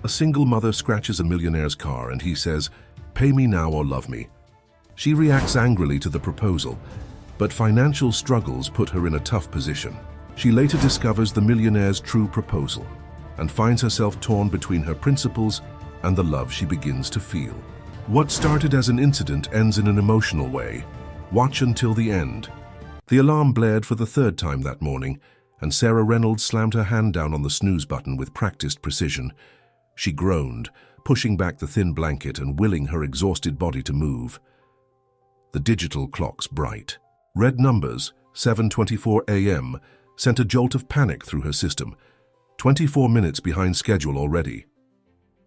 A single mother scratches a millionaire's car and he says, "Pay me now or love me." She reacts angrily to the proposal, but financial struggles put her in a tough position. She later discovers the millionaire's true proposal and finds herself torn between her principles and the love she begins to feel. What started as an incident ends in an emotional way. Watch until the end. The alarm blared for the third time that morning, and Sarah Reynolds slammed her hand down on the snooze button with practiced precision. She groaned, pushing back the thin blanket and willing her exhausted body to move. The digital clock's bright. Red numbers, 7:24 a.m., sent a jolt of panic through her system. 24 minutes behind schedule already.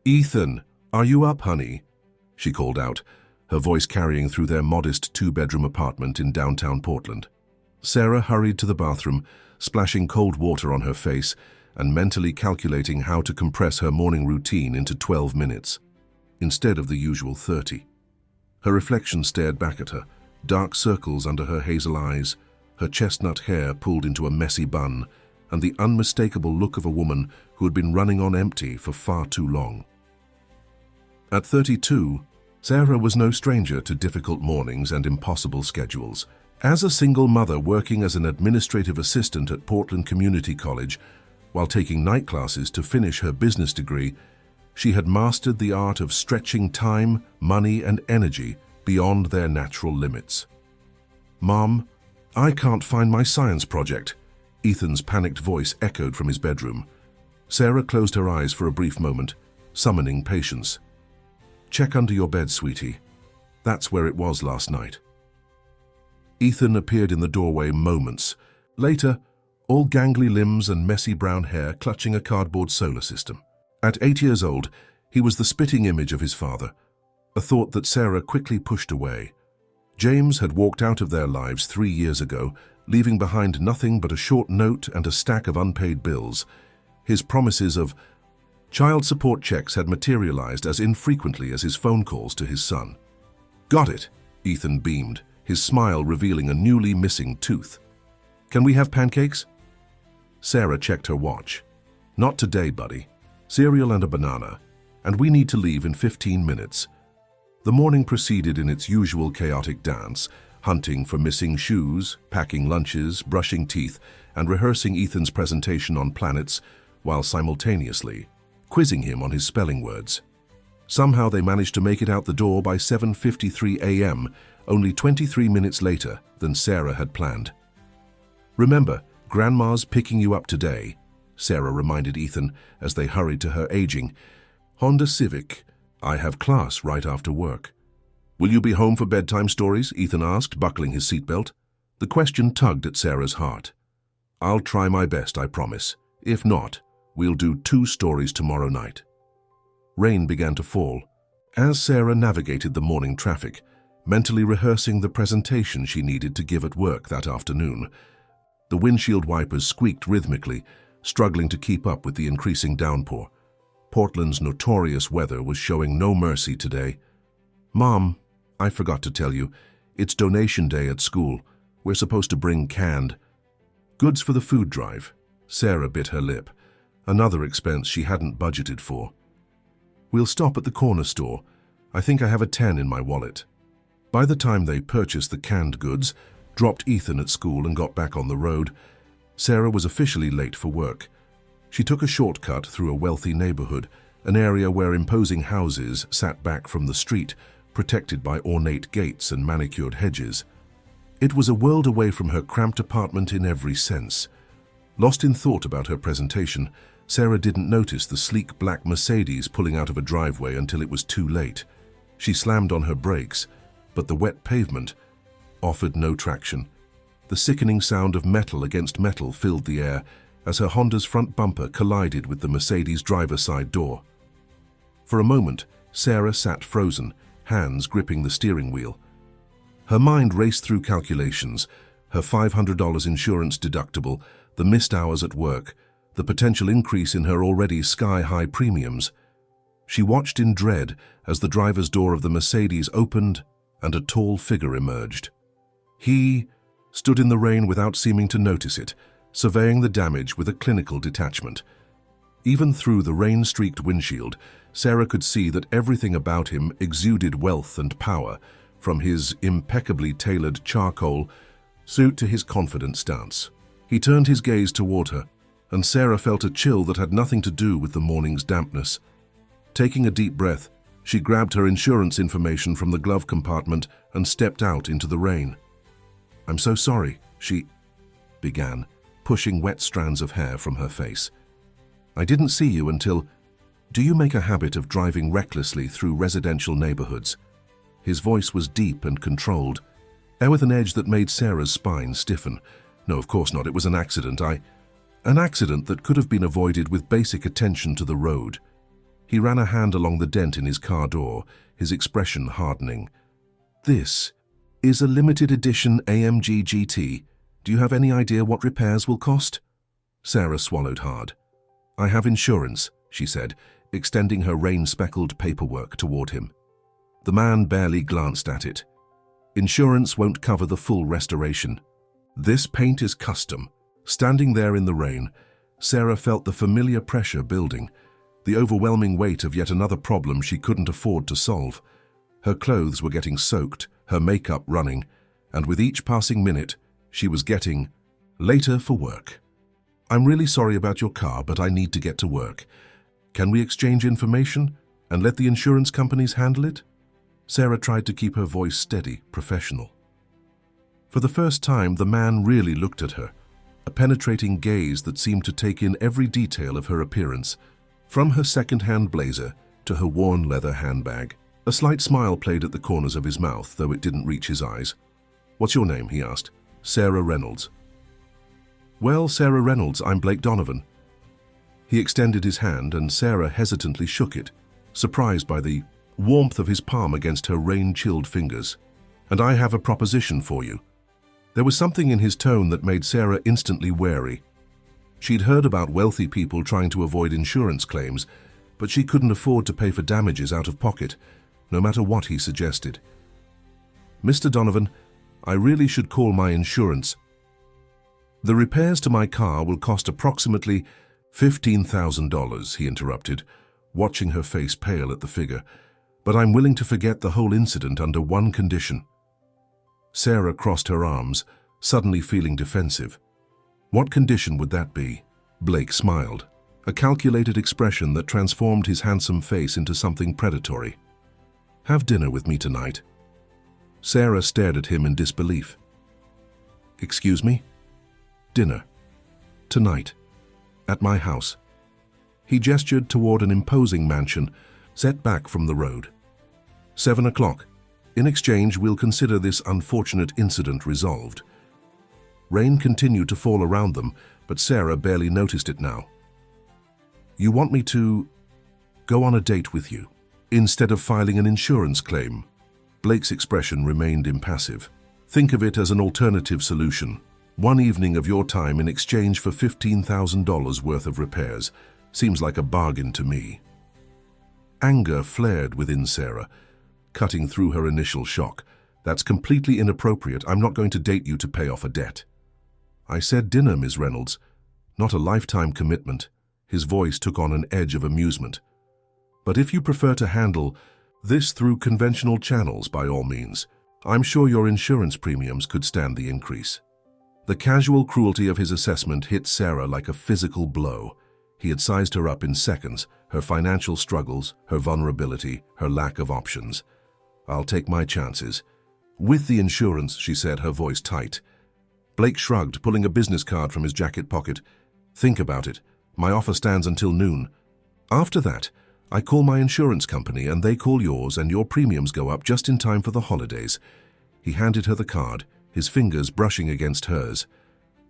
"Ethan, are you up, honey?" she called out, her voice carrying through their modest two-bedroom apartment in downtown Portland. Sarah hurried to the bathroom, splashing cold water on her face and mentally calculating how to compress her morning routine into 12 minutes, instead of the usual 30. Her reflection stared back at her, dark circles under her hazel eyes, her chestnut hair pulled into a messy bun, and the unmistakable look of a woman who had been running on empty for far too long. At 32, Sarah was no stranger to difficult mornings and impossible schedules. As a single mother working as an administrative assistant at Portland Community College, while taking night classes to finish her business degree, she had mastered the art of stretching time, money, and energy beyond their natural limits. "Mom, I can't find my science project," Ethan's panicked voice echoed from his bedroom. Sarah closed her eyes for a brief moment, summoning patience. "Check under your bed, sweetie. That's where it was last night." Ethan appeared in the doorway moments later, all gangly limbs and messy brown hair clutching a cardboard solar system. At 8 years old, he was the spitting image of his father, a thought that Sarah quickly pushed away. James had walked out of their lives 3 years ago, leaving behind nothing but a short note and a stack of unpaid bills. His promises of child support checks had materialized as infrequently as his phone calls to his son. "Got it," Ethan beamed, his smile revealing a newly missing tooth. "Can we have pancakes?" Sarah checked her watch. "Not today, buddy. Cereal and a banana, and we need to leave in 15 minutes. The morning proceeded in its usual chaotic dance, hunting for missing shoes, packing lunches, brushing teeth, and rehearsing Ethan's presentation on planets, while simultaneously quizzing him on his spelling words. Somehow they managed to make it out the door by 7:53 a.m., only 23 minutes later than Sarah had planned. "Remember, Grandma's picking you up today," Sarah reminded Ethan as they hurried to her aging Honda Civic. "I have class right after work." "Will you be home for bedtime stories?" Ethan asked, buckling his seatbelt. The question tugged at Sarah's heart. "I'll try my best, I promise. If not, we'll do 2 stories tomorrow night." Rain began to fall. As Sarah navigated the morning traffic, mentally rehearsing the presentation she needed to give at work that afternoon, the windshield wipers squeaked rhythmically, struggling to keep up with the increasing downpour. Portland's notorious weather was showing no mercy today. "Mom, I forgot to tell you, it's donation day at school. We're supposed to bring canned goods for the food drive." Sarah bit her lip, another expense she hadn't budgeted for. "We'll stop at the corner store. I think I have a 10 in my wallet." By the time they purchased the canned goods, dropped Ethan at school and got back on the road, Sarah was officially late for work. She took a shortcut through a wealthy neighborhood, an area where imposing houses sat back from the street, protected by ornate gates and manicured hedges. It was a world away from her cramped apartment in every sense. Lost in thought about her presentation, Sarah didn't notice the sleek black Mercedes pulling out of a driveway until it was too late. She slammed on her brakes, but the wet pavement offered no traction. The sickening sound of metal against metal filled the air as her Honda's front bumper collided with the Mercedes' driver's side door. For a moment, Sarah sat frozen, hands gripping the steering wheel. Her mind raced through calculations, her $500 insurance deductible, the missed hours at work, the potential increase in her already sky-high premiums. She watched in dread as the driver's door of the Mercedes opened and a tall figure emerged. He stood in the rain without seeming to notice it, surveying the damage with a clinical detachment. Even through the rain-streaked windshield, Sarah could see that everything about him exuded wealth and power, from his impeccably tailored charcoal suit to his confident stance. He turned his gaze toward her, and Sarah felt a chill that had nothing to do with the morning's dampness. Taking a deep breath, she grabbed her insurance information from the glove compartment and stepped out into the rain. "I'm so sorry," she began, pushing wet strands of hair from her face. "I didn't see you until... Do you make a habit of driving recklessly through residential neighborhoods?" His voice was deep and controlled, with an edge that made Sarah's spine stiffen. "No, of course not. It was an accident. An accident that could have been avoided with basic attention to the road." He ran a hand along the dent in his car door, his expression hardening. "This is a limited edition AMG GT. Do you have any idea what repairs will cost?" Sarah swallowed hard. "I have insurance," she said, extending her rain-speckled paperwork toward him. The man barely glanced at it. "Insurance won't cover the full restoration. This paint is custom." Standing there in the rain, Sarah felt the familiar pressure building, the overwhelming weight of yet another problem she couldn't afford to solve. Her clothes were getting soaked, her makeup running, and with each passing minute, she was getting later for work. "I'm really sorry about your car, but I need to get to work. Can we exchange information and let the insurance companies handle it?" Sarah tried to keep her voice steady, professional. For the first time, the man really looked at her, a penetrating gaze that seemed to take in every detail of her appearance, from her second-hand blazer to her worn leather handbag. A slight smile played at the corners of his mouth, though it didn't reach his eyes. "What's your name?" he asked. "Sarah Reynolds." "Well, Sarah Reynolds, I'm Blake Donovan." He extended his hand, and Sarah hesitantly shook it, surprised by the warmth of his palm against her rain-chilled fingers. "And I have a proposition for you." There was something in his tone that made Sarah instantly wary. She'd heard about wealthy people trying to avoid insurance claims, but she couldn't afford to pay for damages out of pocket, no matter what he suggested. "Mr. Donovan, I really should call my insurance. The repairs to my car will cost approximately $15,000, he interrupted, watching her face pale at the figure. "But I'm willing to forget the whole incident under one condition." Sarah crossed her arms, suddenly feeling defensive. What condition would that be? Blake smiled, a calculated expression that transformed his handsome face into something predatory. "Have dinner with me tonight." Sarah stared at him in disbelief. "Excuse me?" "Dinner. Tonight. At my house." He gestured toward an imposing mansion set back from the road. 7 o'clock. In exchange, we'll consider this unfortunate incident resolved." Rain continued to fall around them, but Sarah barely noticed it now. "You want me to go on a date with you, instead of filing an insurance claim?" Blake's expression remained impassive. "Think of it as an alternative solution. One evening of your time in exchange for $15,000 worth of repairs. Seems like a bargain to me." Anger flared within Sarah, cutting through her initial shock. "That's completely inappropriate. I'm not going to date you to pay off a debt." "I said dinner, Ms. Reynolds, not a lifetime commitment." His voice took on an edge of amusement. "But if you prefer to handle this through conventional channels, by all means. I'm sure your insurance premiums could stand the increase." The casual cruelty of his assessment hit Sarah like a physical blow. He had sized her up in seconds, her financial struggles, her vulnerability, her lack of options. "I'll take my chances." "With the insurance," she said, her voice tight. Blake shrugged, pulling a business card from his jacket pocket. "Think about it. My offer stands until noon. After that, I call my insurance company and they call yours, and your premiums go up just in time for the holidays." He handed her the card, his fingers brushing against hers.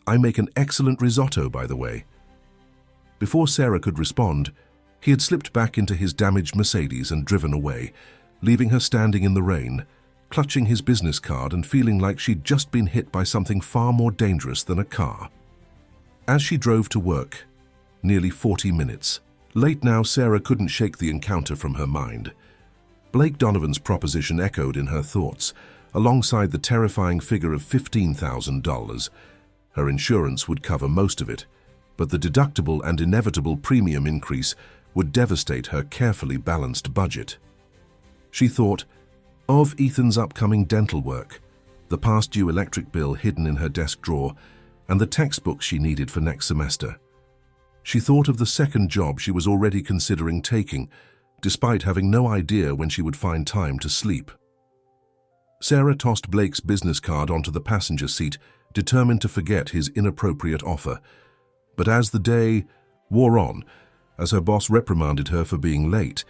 "I make an excellent risotto, by the way." Before Sarah could respond, he had slipped back into his damaged Mercedes and driven away, leaving her standing in the rain, clutching his business card and feeling like she'd just been hit by something far more dangerous than a car. As she drove to work, nearly 40 minutes late now, Sarah couldn't shake the encounter from her mind. Blake Donovan's proposition echoed in her thoughts, alongside the terrifying figure of $15,000. Her insurance would cover most of it, but the deductible and inevitable premium increase would devastate her carefully balanced budget. She thought of Ethan's upcoming dental work, the past due electric bill hidden in her desk drawer, and the textbooks she needed for next semester. She thought of the second job she was already considering taking, despite having no idea when she would find time to sleep. Sarah tossed Blake's business card onto the passenger seat, determined to forget his inappropriate offer. But as the day wore on, as her boss reprimanded her for being late,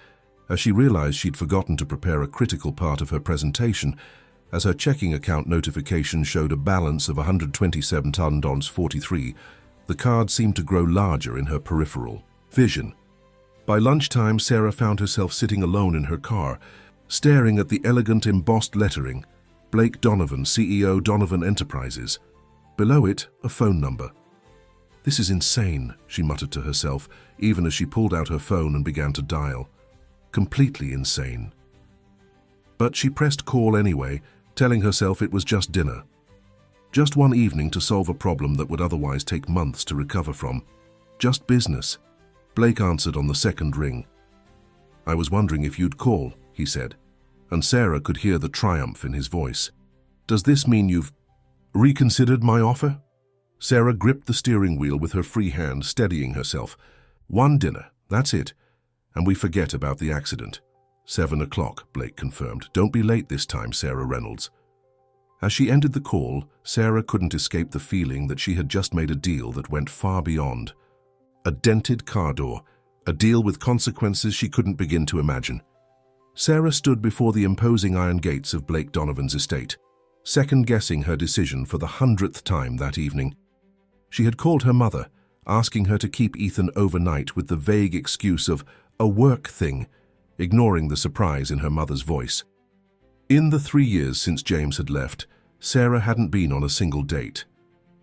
as she realized she'd forgotten to prepare a critical part of her presentation, as her checking account notification showed a balance of $127.43, the card seemed to grow larger in her peripheral vision. By lunchtime, Sarah found herself sitting alone in her car, staring at the elegant embossed lettering, Blake Donovan, CEO, Donovan Enterprises. Below it, a phone number. "This is insane," she muttered to herself, even as she pulled out her phone and began to dial. Completely insane. But she pressed call anyway, telling herself it was just dinner. Just one evening to solve a problem that would otherwise take months to recover from. Just business. Blake answered on the second ring. "I was wondering if you'd call," he said, and Sarah could hear the triumph in his voice. "Does this mean you've reconsidered my offer?" Sarah gripped the steering wheel with her free hand, steadying herself. "One dinner, that's it, and we forget about the accident." 7 o'clock, Blake confirmed. "Don't be late this time, Sarah Reynolds." As she ended the call, Sarah couldn't escape the feeling that she had just made a deal that went far beyond. A dented car door, a deal with consequences she couldn't begin to imagine. Sarah stood before the imposing iron gates of Blake Donovan's estate, second-guessing her decision for the 100th time that evening. She had called her mother, asking her to keep Ethan overnight with the vague excuse of a work thing, ignoring the surprise in her mother's voice. In the 3 years since James had left, Sarah hadn't been on a single date.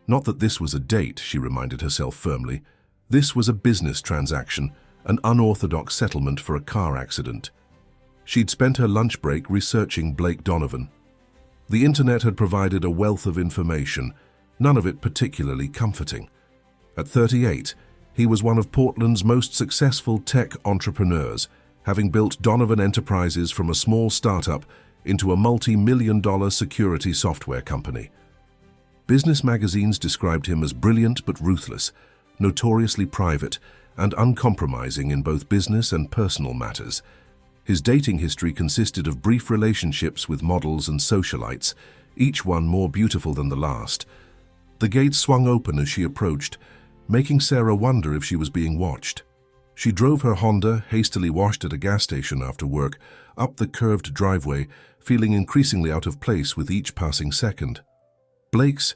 Not that this was a date, she reminded herself firmly. This was a business transaction, an unorthodox settlement for a car accident. She'd spent her lunch break researching Blake Donovan. The internet had provided a wealth of information, none of it particularly comforting. At 38, he was one of Portland's most successful tech entrepreneurs, having built Donovan Enterprises from a small startup into a multi-million-dollar security software company. Business magazines described him as brilliant but ruthless, notoriously private, and uncompromising in both business and personal matters. His dating history consisted of brief relationships with models and socialites, each one more beautiful than the last. The gates swung open as she approached, making Sarah wonder if she was being watched. She drove her Honda, hastily washed at a gas station after work, up the curved driveway, feeling increasingly out of place with each passing second. Blake's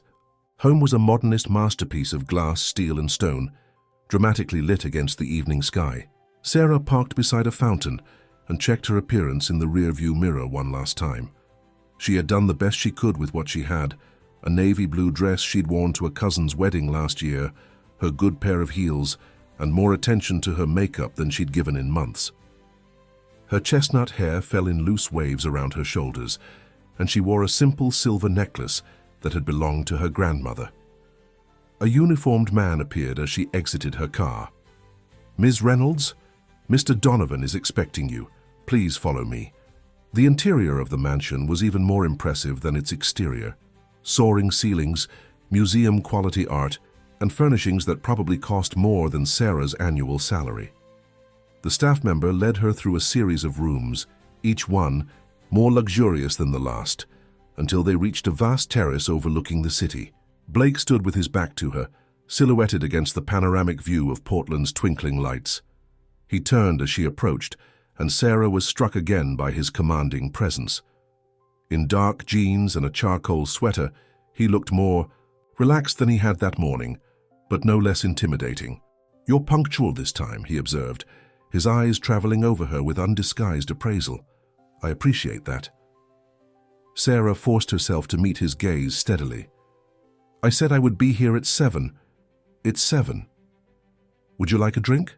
home was a modernist masterpiece of glass, steel, and stone, dramatically lit against the evening sky. Sarah parked beside a fountain and checked her appearance in the rearview mirror one last time. She had done the best she could with what she had, a navy blue dress she'd worn to a cousin's wedding last year, her good pair of heels, and more attention to her makeup than she'd given in months. Her chestnut hair fell in loose waves around her shoulders, and she wore a simple silver necklace that had belonged to her grandmother. A uniformed man appeared as she exited her car. "Ms. Reynolds, Mr. Donovan is expecting you. Please follow me." The interior of the mansion was even more impressive than its exterior. Soaring ceilings, museum-quality art, and furnishings that probably cost more than Sarah's annual salary. The staff member led her through a series of rooms, each one more luxurious than the last, until they reached a vast terrace overlooking the city. Blake stood with his back to her, silhouetted against the panoramic view of Portland's twinkling lights. He turned as she approached, and Sarah was struck again by his commanding presence. In dark jeans and a charcoal sweater, he looked more relaxed than he had that morning, but no less intimidating. "You're punctual this time," he observed, his eyes traveling over her with undisguised appraisal. "I appreciate that." Sarah forced herself to meet his gaze steadily. "I said I would be here at 7. It's 7. Would you like a drink?"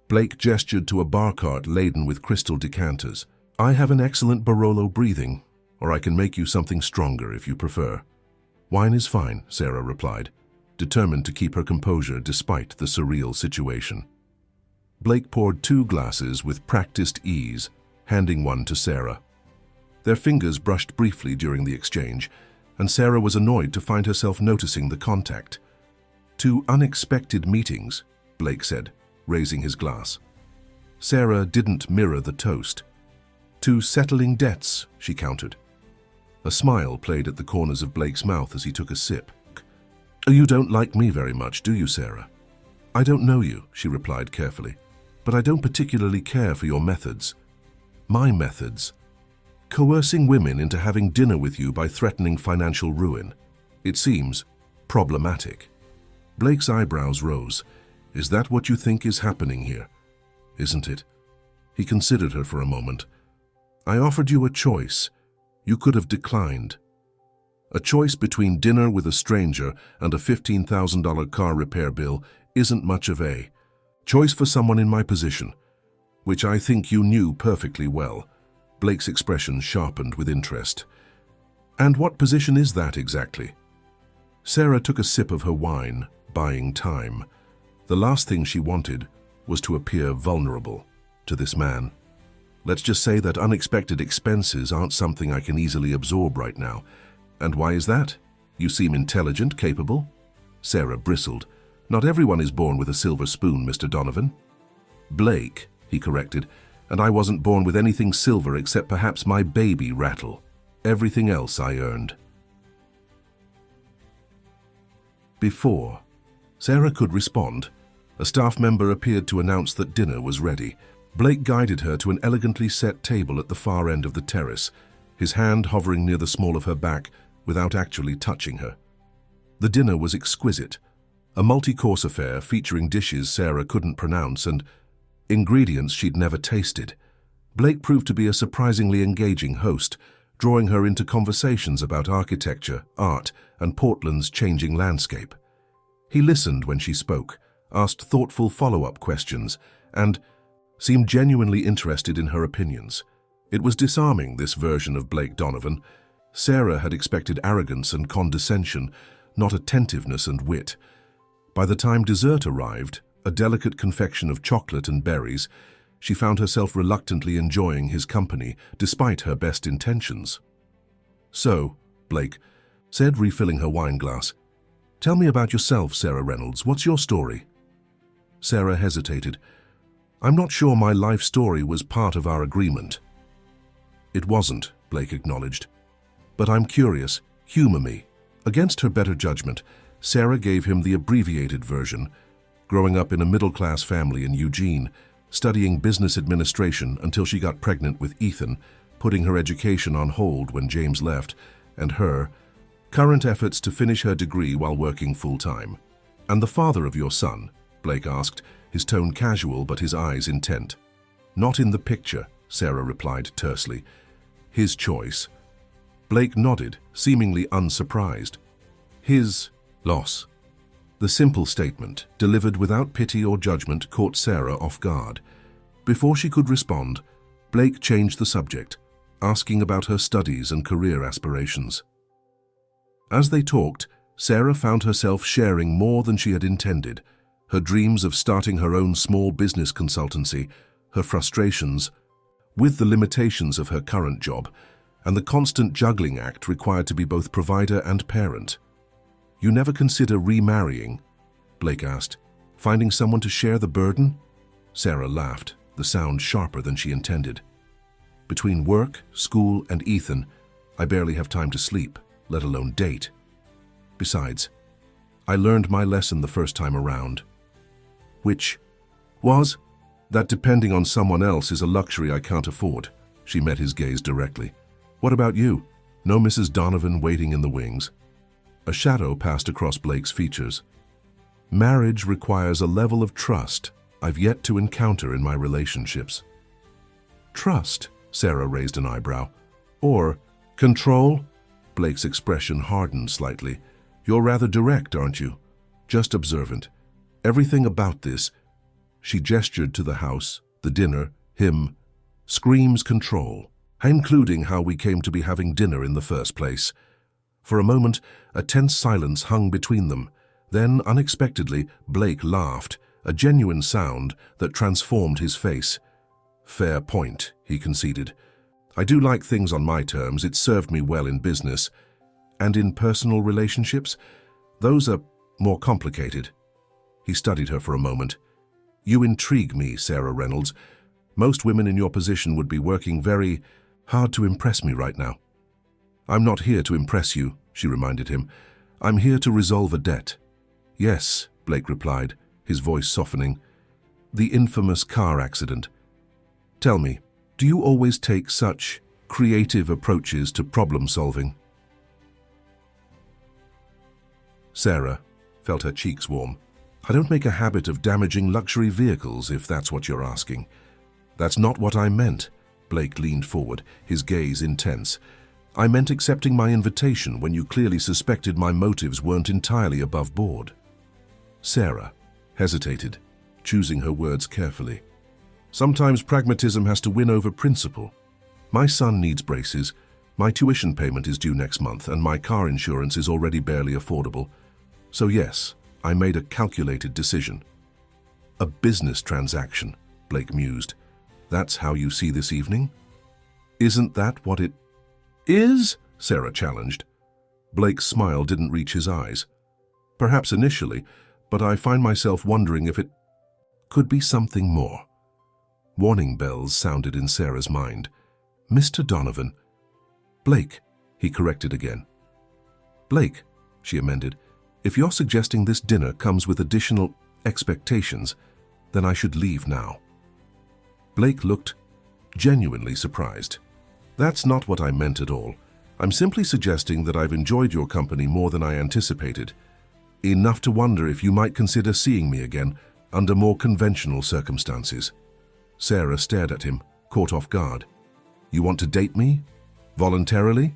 Blake gestured to a bar cart laden with crystal decanters. "I have an excellent Barolo breathing, or I can make you something stronger if you prefer." "Wine is fine," Sarah replied. determined to keep her composure despite the surreal situation. Blake poured 2 glasses with practiced ease, handing one to Sarah. Their fingers brushed briefly during the exchange, and Sarah was annoyed to find herself noticing the contact. 2 unexpected meetings, Blake said, raising his glass. Sarah didn't mirror the toast. 2 settling debts, she countered. A smile played at the corners of Blake's mouth as he took a sip. You don't like me very much, do you, Sarah? I don't know you, she replied carefully, but I don't particularly care for your methods. My methods? Coercing women into having dinner with you by threatening financial ruin. It seems problematic. Blake's eyebrows rose. Is that what you think is happening here? Isn't it? He considered her for a moment. I offered you a choice. You could have declined. A choice between dinner with a stranger and a $15,000 car repair bill isn't much of a choice for someone in my position, which I think you knew perfectly well. Blake's expression sharpened with interest. And what position is that exactly? Sarah took a sip of her wine, buying time. The last thing she wanted was to appear vulnerable to this man. Let's just say that unexpected expenses aren't something I can easily absorb right now. And why is that? You seem intelligent, capable. Sarah bristled. Not everyone is born with a silver spoon, Mr. Donovan. Blake, he corrected, and I wasn't born with anything silver except perhaps my baby rattle. Everything else I earned. Before Sarah could respond, a staff member appeared to announce that dinner was ready. Blake guided her to an elegantly set table at the far end of the terrace, his hand hovering near the small of her back without actually touching her. The dinner was exquisite, a multi-course affair featuring dishes Sarah couldn't pronounce and ingredients she'd never tasted. Blake proved to be a surprisingly engaging host, drawing her into conversations about architecture, art, and Portland's changing landscape. He listened when she spoke, asked thoughtful follow-up questions, and seemed genuinely interested in her opinions. It was disarming, this version of Blake Donovan. Sarah had expected arrogance and condescension, not attentiveness and wit. By the time dessert arrived, a delicate confection of chocolate and berries, she found herself reluctantly enjoying his company, despite her best intentions. So, Blake said, refilling her wine glass, "Tell me about yourself, Sarah Reynolds. What's your story?" Sarah hesitated. "I'm not sure my life story was part of our agreement." "It wasn't," Blake acknowledged. "But I'm curious. Humor me." Against her better judgment, Sarah gave him the abbreviated version. Growing up in a middle-class family in Eugene, studying business administration until she got pregnant with Ethan, putting her education on hold when James left, and her current efforts to finish her degree while working full-time. "And the father of your son?" Blake asked, his tone casual but his eyes intent. "Not in the picture," Sarah replied tersely. "His choice." Blake nodded, seemingly unsurprised. "His loss." The simple statement, delivered without pity or judgment, caught Sarah off guard. Before she could respond, Blake changed the subject, asking about her studies and career aspirations. As they talked, Sarah found herself sharing more than she had intended. Her dreams of starting her own small business consultancy, her frustrations with the limitations of her current job, and the constant juggling act required to be both provider and parent. "You never consider remarrying?" Blake asked. "Finding someone to share the burden?" Sarah laughed, the sound sharper than she intended. "Between work, school, and Ethan, I barely have time to sleep, let alone date. Besides, I learned my lesson the first time around." "Which was that depending on someone else is a luxury I can't afford." She met his gaze directly. "What about you? No Mrs. Donovan waiting in the wings?" A shadow passed across Blake's features. "Marriage requires a level of trust I've yet to encounter in my relationships." "Trust?" Sarah raised an eyebrow. "Or control?" Blake's expression hardened slightly. "You're rather direct, aren't you? Just observant. Everything about this," she gestured to the house, the dinner, him, "screams control, including how we came to be having dinner in the first place." For a moment, a tense silence hung between them. Then, unexpectedly, Blake laughed, a genuine sound that transformed his face. "Fair point," he conceded. "I do like things on my terms. It's served me well in business. And in personal relationships? Those are more complicated." He studied her for a moment. "You intrigue me, Sarah Reynolds. Most women in your position would be working very hard to impress me right now." "I'm not here to impress you," she reminded him. "I'm here to resolve a debt." "Yes," Blake replied, his voice softening. "The infamous car accident. Tell me, do you always take such creative approaches to problem solving?" Sarah felt her cheeks warm. "I don't make a habit of damaging luxury vehicles, if that's what you're asking." "That's not what I meant." Blake leaned forward, his gaze intense. "I meant accepting my invitation when you clearly suspected my motives weren't entirely above board." Sarah hesitated, choosing her words carefully. "Sometimes pragmatism has to win over principle. My son needs braces, my tuition payment is due next month, and my car insurance is already barely affordable. So yes, I made a calculated decision." "A business transaction," Blake mused. "That's how you see this evening?" "Isn't that what it is?" Sarah challenged. Blake's smile didn't reach his eyes. "Perhaps initially, but I find myself wondering if it could be something more." Warning bells sounded in Sarah's mind. "Mr. Donovan." "Blake," he corrected again. "Blake," she amended, "if you're suggesting this dinner comes with additional expectations, then I should leave now." Blake looked genuinely surprised. "That's not what I meant at all. I'm simply suggesting that I've enjoyed your company more than I anticipated. Enough to wonder if you might consider seeing me again under more conventional circumstances." Sarah stared at him, caught off guard. "You want to date me? Voluntarily?"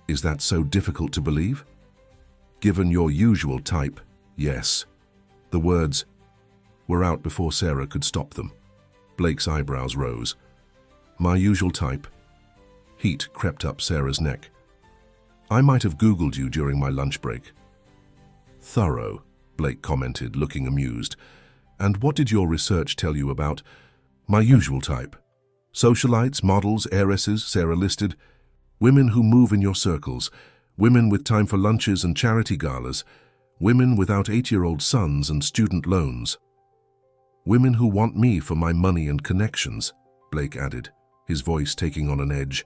"Is that so difficult to believe?" "Given your usual type, yes." The words were out before Sarah could stop them. Blake's eyebrows rose. "My usual type?" Heat crept up Sarah's neck. "I might have Googled you during my lunch break." "Thorough," Blake commented, looking amused. "And what did your research tell you about my usual type?" "Socialites, models, heiresses," Sarah listed. "Women who move in your circles. Women with time for lunches and charity galas. Women without 8-year-old sons and student loans. Women who want me for my money and connections," Blake added, his voice taking on an edge.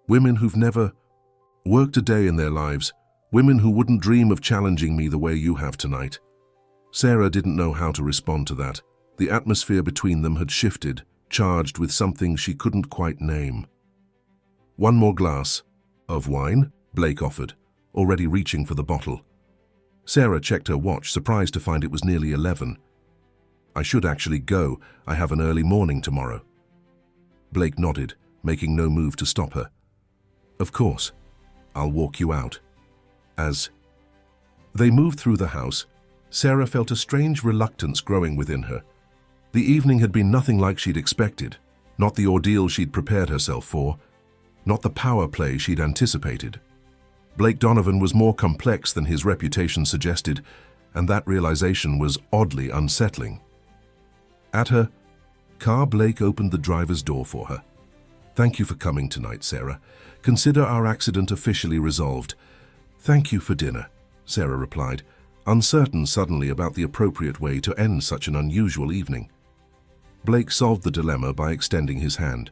"Women who've never worked a day in their lives. Women who wouldn't dream of challenging me the way you have tonight." Sarah didn't know how to respond to that. The atmosphere between them had shifted, charged with something she couldn't quite name. "One more glass." "Of wine?" Blake offered, already reaching for the bottle. Sarah checked her watch, surprised to find it was nearly 11. "I should actually go. I have an early morning tomorrow." Blake nodded, making no move to stop her. "Of course. I'll walk you out." As they moved through the house, Sarah felt a strange reluctance growing within her. The evening had been nothing like she'd expected, not the ordeal she'd prepared herself for, not the power play she'd anticipated. Blake Donovan was more complex than his reputation suggested, and that realization was oddly unsettling. At her car, Blake opened the driver's door for her. "Thank you for coming tonight, Sarah. Consider our accident officially resolved." "Thank you for dinner," Sarah replied, uncertain suddenly about the appropriate way to end such an unusual evening. Blake solved the dilemma by extending his hand.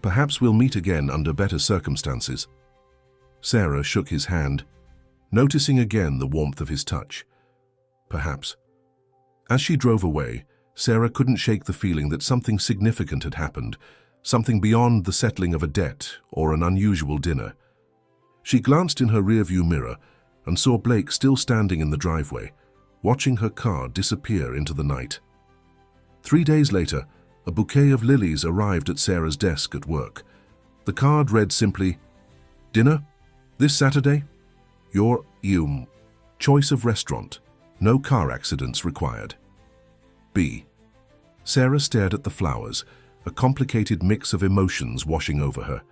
"Perhaps we'll meet again under better circumstances." Sarah shook his hand, noticing again the warmth of his touch. Perhaps. As she drove away, Sarah couldn't shake the feeling that something significant had happened, something beyond the settling of a debt or an unusual dinner. She glanced in her rearview mirror and saw Blake still standing in the driveway, watching her car disappear into the night. 3 days later, a bouquet of lilies arrived at Sarah's desk at work. The card read simply, "Dinner? This Saturday? Your choice of restaurant. No car accidents required." B. Sarah stared at the flowers, a complicated mix of emotions washing over her.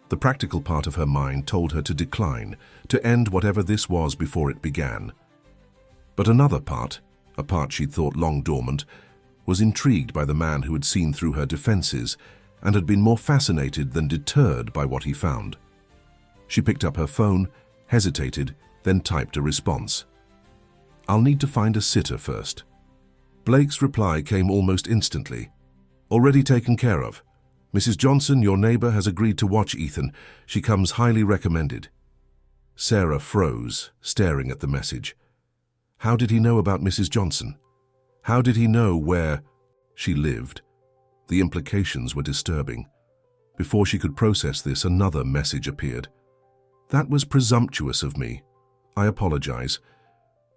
The practical part of her mind told her to decline, to end whatever this was before it began. But another part, a part she'd thought long dormant, was intrigued by the man who had seen through her defenses and had been more fascinated than deterred by what he found. She picked up her phone, hesitated, then typed a response. "I'll need to find a sitter first." Blake's reply came almost instantly. "Already taken care of. Mrs. Johnson, your neighbor, has agreed to watch Ethan. She comes highly recommended." Sarah froze, staring at the message. How did he know about Mrs. Johnson? How did he know where she lived? The implications were disturbing. Before she could process this, another message appeared. "That was presumptuous of me. I apologize.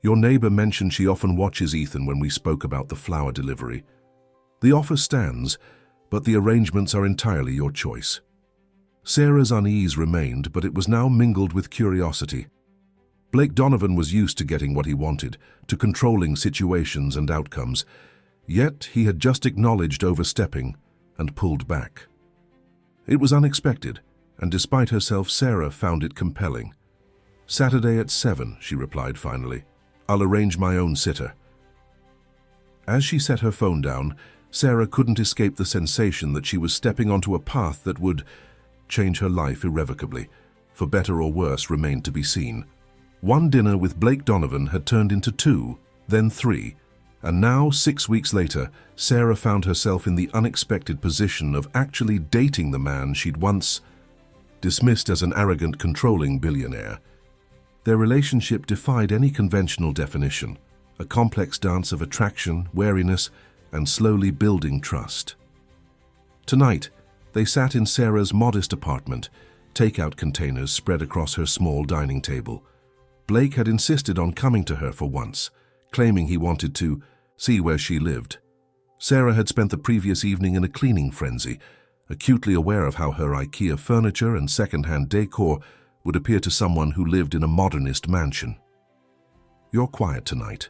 Your neighbor mentioned she often watches Ethan when we spoke about the flower delivery. The offer stands, but the arrangements are entirely your choice." Sarah's unease remained, but it was now mingled with curiosity. Blake Donovan was used to getting what he wanted, to controlling situations and outcomes, yet he had just acknowledged overstepping and pulled back. It was unexpected, and despite herself, Sarah found it compelling. "Saturday at 7, she replied finally. "I'll arrange my own sitter." As she set her phone down, Sarah couldn't escape the sensation that she was stepping onto a path that would change her life irrevocably. For better or worse remained to be seen. One dinner with Blake Donovan had turned into 2, then 3, and now, 6 weeks later, Sarah found herself in the unexpected position of actually dating the man she'd once dismissed as an arrogant, controlling billionaire. Their relationship defied any conventional definition, a complex dance of attraction, wariness, and slowly building trust. Tonight, they sat in Sarah's modest apartment, takeout containers spread across her small dining table. Blake had insisted on coming to her for once, claiming he wanted to see where she lived. Sarah had spent the previous evening in a cleaning frenzy, acutely aware of how her IKEA furniture and second-hand decor would appear to someone who lived in a modernist mansion. "You're quiet tonight,"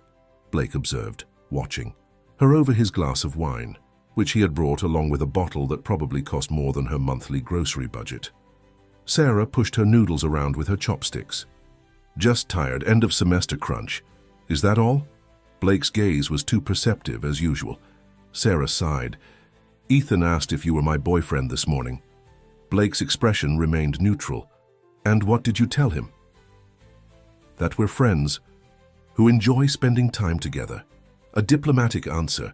Blake observed, watching her over his glass of wine, which he had brought along with a bottle that probably cost more than her monthly grocery budget. Sarah pushed her noodles around with her chopsticks. "Just tired, end of semester crunch. Is that all?" Blake's gaze was too perceptive as usual. Sarah sighed. "Ethan asked if you were my boyfriend this morning." Blake's expression remained neutral. "And what did you tell him?" "That we're friends who enjoy spending time together." A diplomatic answer.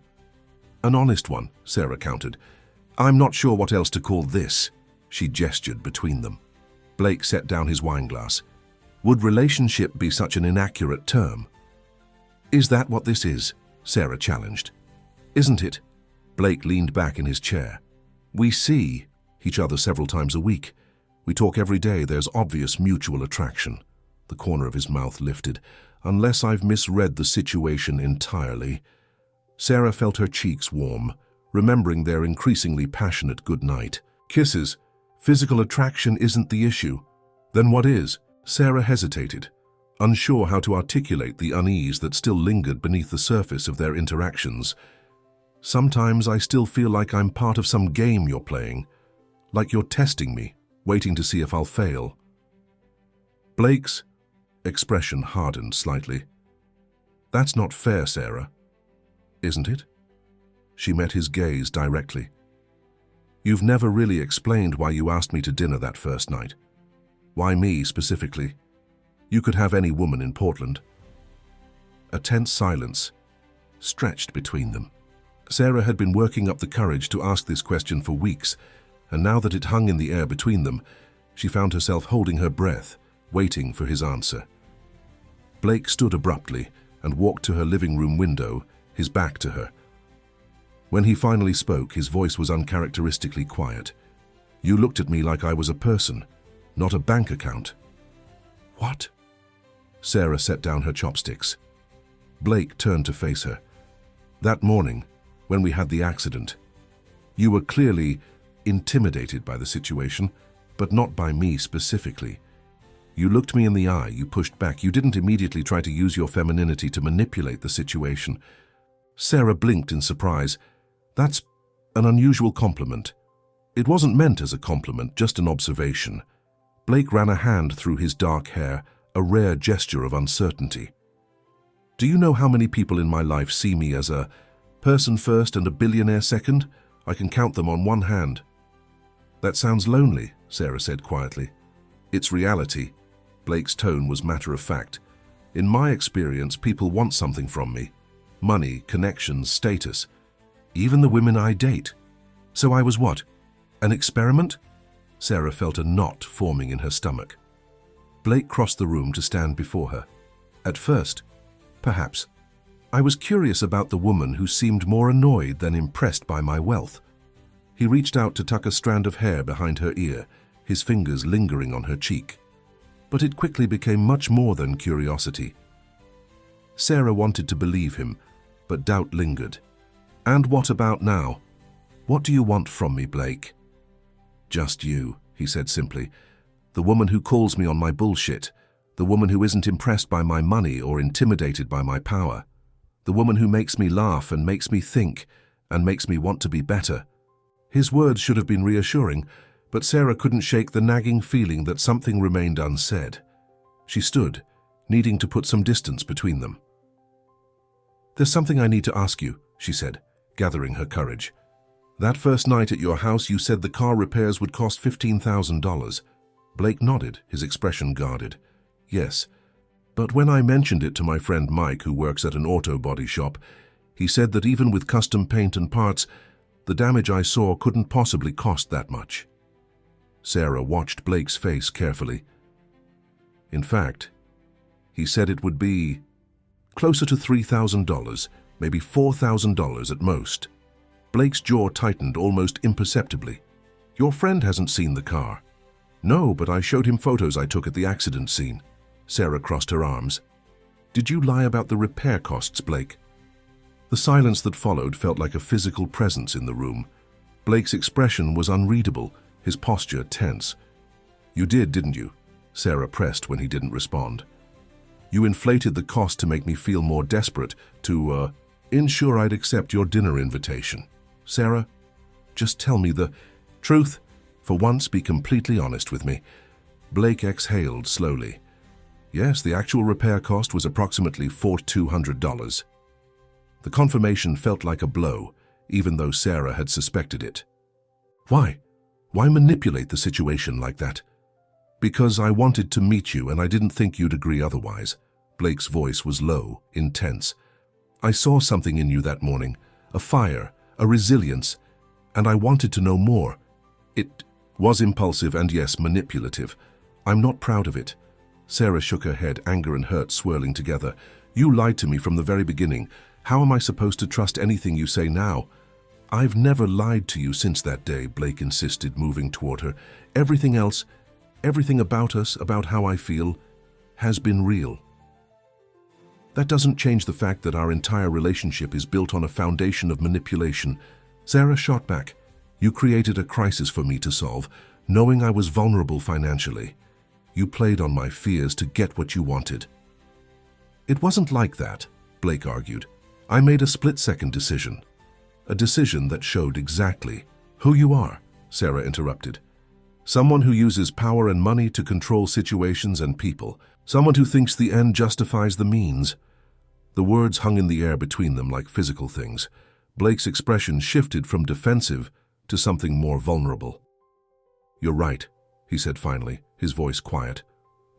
An honest one, Sarah countered. "I'm not sure what else to call this." She gestured between them. Blake set down his wineglass. "Would relationship be such an inaccurate term?" "Is that what this is?" Sarah challenged. "Isn't it?" Blake leaned back in his chair. "We see each other several times a week. We talk every day. There's obvious mutual attraction." The corner of his mouth lifted. "Unless I've misread the situation entirely." Sarah felt her cheeks warm, remembering their increasingly passionate goodnight. "Kisses. Physical attraction isn't the issue. Then what is?" Sarah hesitated, unsure how to articulate the unease that still lingered beneath the surface of their interactions. "Sometimes I still feel like I'm part of some game you're playing, like you're testing me, waiting to see if I'll fail." Blake's expression hardened slightly. "That's not fair, Sarah. Isn't it?" She met his gaze directly. "You've never really explained why you asked me to dinner that first night. Why me, specifically? You could have any woman in Portland." A tense silence stretched between them. Sarah had been working up the courage to ask this question for weeks, and now that it hung in the air between them, she found herself holding her breath, waiting for his answer. Blake stood abruptly and walked to her living room window, his back to her. When he finally spoke, his voice was uncharacteristically quiet. "You looked at me like I was a person, not a bank account." "What?" Sarah set down her chopsticks. Blake turned to face her. "That morning, when we had the accident, you were clearly intimidated by the situation, but not by me specifically. You looked me in the eye, you pushed back, you didn't immediately try to use your femininity to manipulate the situation." Sarah blinked in surprise. "That's an unusual compliment." "It wasn't meant as a compliment, just an observation." Blake ran a hand through his dark hair, a rare gesture of uncertainty. Do you know how many people in my life see me as a person first and a billionaire second? I can count them on one hand. That sounds lonely, Sarah said quietly. It's reality. Blake's tone was matter of fact. In my experience, people want something from me. Money, connections, status. Even the women I date. So I was what? An experiment? Sarah felt a knot forming in her stomach. Blake crossed the room to stand before her. At first, perhaps, I was curious about the woman who seemed more annoyed than impressed by my wealth. He reached out to tuck a strand of hair behind her ear, his fingers lingering on her cheek. But it quickly became much more than curiosity. Sarah wanted to believe him, but doubt lingered. And what about now? What do you want from me, Blake? Just you, he said simply. The woman who calls me on my bullshit. The woman who isn't impressed by my money or intimidated by my power. The woman who makes me laugh and makes me think and makes me want to be better. His words should have been reassuring, but Sarah couldn't shake the nagging feeling that something remained unsaid. She stood, needing to put some distance between them. There's something I need to ask you, she said, gathering her courage. That first night at your house, you said the car repairs would cost $15,000. Blake nodded, his expression guarded. Yes, but when I mentioned it to my friend Mike, who works at an auto body shop, he said that even with custom paint and parts, the damage I saw couldn't possibly cost that much. Sarah watched Blake's face carefully. In fact, he said it would be closer to $3,000, maybe $4,000 at most. Blake's jaw tightened almost imperceptibly. Your friend hasn't seen the car. No, but I showed him photos I took at the accident scene. Sarah crossed her arms. Did you lie about the repair costs, Blake? The silence that followed felt like a physical presence in the room. Blake's expression was unreadable, his posture tense. You did, didn't you? Sarah pressed when he didn't respond. You inflated the cost to make me feel more desperate, to ensure I'd accept your dinner invitation. Sarah, just tell me the truth. For once, be completely honest with me. Blake exhaled slowly. Yes, the actual repair cost was approximately $4,200. The confirmation felt like a blow, even though Sarah had suspected it. Why? Why manipulate the situation like that? Because I wanted to meet you and I didn't think you'd agree otherwise. Blake's voice was low, intense. I saw something in you that morning, a fire, a resilience, and I wanted to know more. It was impulsive and yes, manipulative. I'm not proud of it. Sarah shook her head, anger and hurt swirling together. You lied to me from the very beginning. How am I supposed to trust anything you say now? I've never lied to you since that day, Blake insisted, moving toward her. Everything else, everything about us, about how I feel, has been real. That doesn't change the fact that our entire relationship is built on a foundation of manipulation. Sarah shot back. You created a crisis for me to solve, knowing I was vulnerable financially. You played on my fears to get what you wanted. It wasn't like that, Blake argued. I made a split-second decision. A decision that showed exactly who you are, Sarah interrupted. Someone who uses power and money to control situations and people. Someone who thinks the end justifies the means. The words hung in the air between them like physical things. Blake's expression shifted from defensive to something more vulnerable. You're right, he said finally, his voice quiet.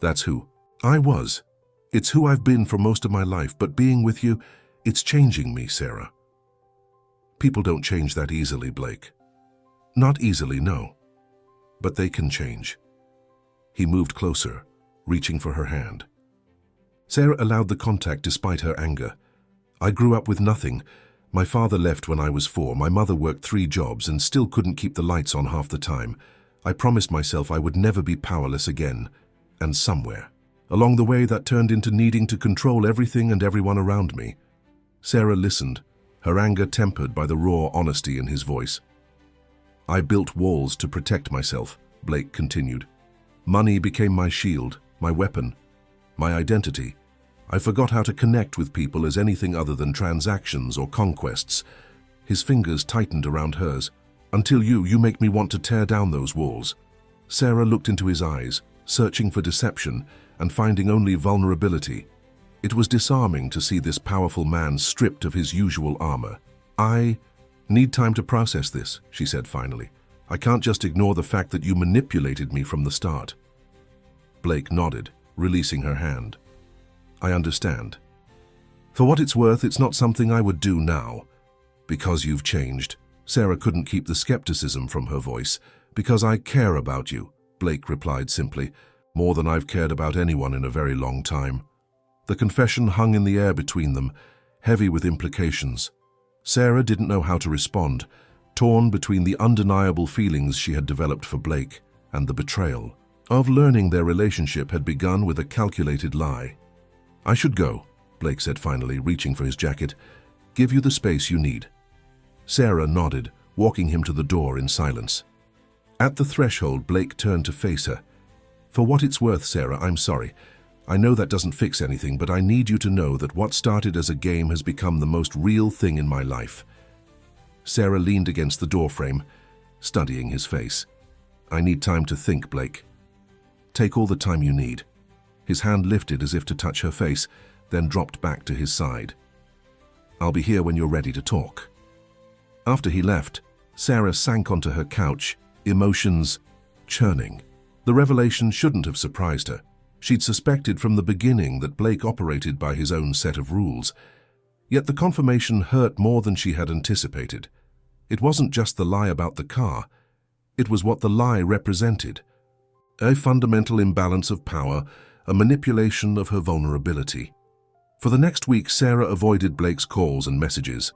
That's who I was. It's who I've been for most of my life, but being with you, it's changing me, Sarah. People don't change that easily, Blake. Not easily, no. But they can change. He moved closer, reaching for her hand. Sarah allowed the contact despite her anger. I grew up with nothing. My father left when I was 4. My mother worked 3 jobs and still couldn't keep the lights on half the time. I promised myself I would never be powerless again. And somewhere along the way, that turned into needing to control everything and everyone around me. Sarah listened, her anger tempered by the raw honesty in his voice. I built walls to protect myself, Blake continued. Money became my shield, my weapon, my identity. I forgot how to connect with people as anything other than transactions or conquests. His fingers tightened around hers. Until you make me want to tear down those walls. Sarah looked into his eyes, searching for deception and finding only vulnerability. It was disarming to see this powerful man stripped of his usual armor. "I need time to process this," she said finally. "I can't just ignore the fact that you manipulated me from the start." Blake nodded, releasing her hand. "I understand. For what it's worth, it's not something I would do now. Because you've changed." Sarah couldn't keep the skepticism from her voice. "Because I care about you," Blake replied simply, "more than I've cared about anyone in a very long time." The confession hung in the air between them, heavy with implications. Sarah didn't know how to respond, torn between the undeniable feelings she had developed for Blake and the betrayal of learning their relationship had begun with a calculated lie. "I should go," Blake said finally, reaching for his jacket. "Give you the space you need." Sarah nodded, walking him to the door in silence. At the threshold, Blake turned to face her. "For what it's worth, Sarah, I'm sorry. I know that doesn't fix anything, but I need you to know that what started as a game has become the most real thing in my life." Sarah leaned against the doorframe, studying his face. "I need time to think, Blake." "Take all the time you need." His hand lifted as if to touch her face, then dropped back to his side. "I'll be here when you're ready to talk." After he left, Sarah sank onto her couch, emotions churning. The revelation shouldn't have surprised her. She'd suspected from the beginning that Blake operated by his own set of rules. Yet the confirmation hurt more than she had anticipated. It wasn't just the lie about the car. It was what the lie represented. A fundamental imbalance of power, a manipulation of her vulnerability. For the next week, Sarah avoided Blake's calls and messages.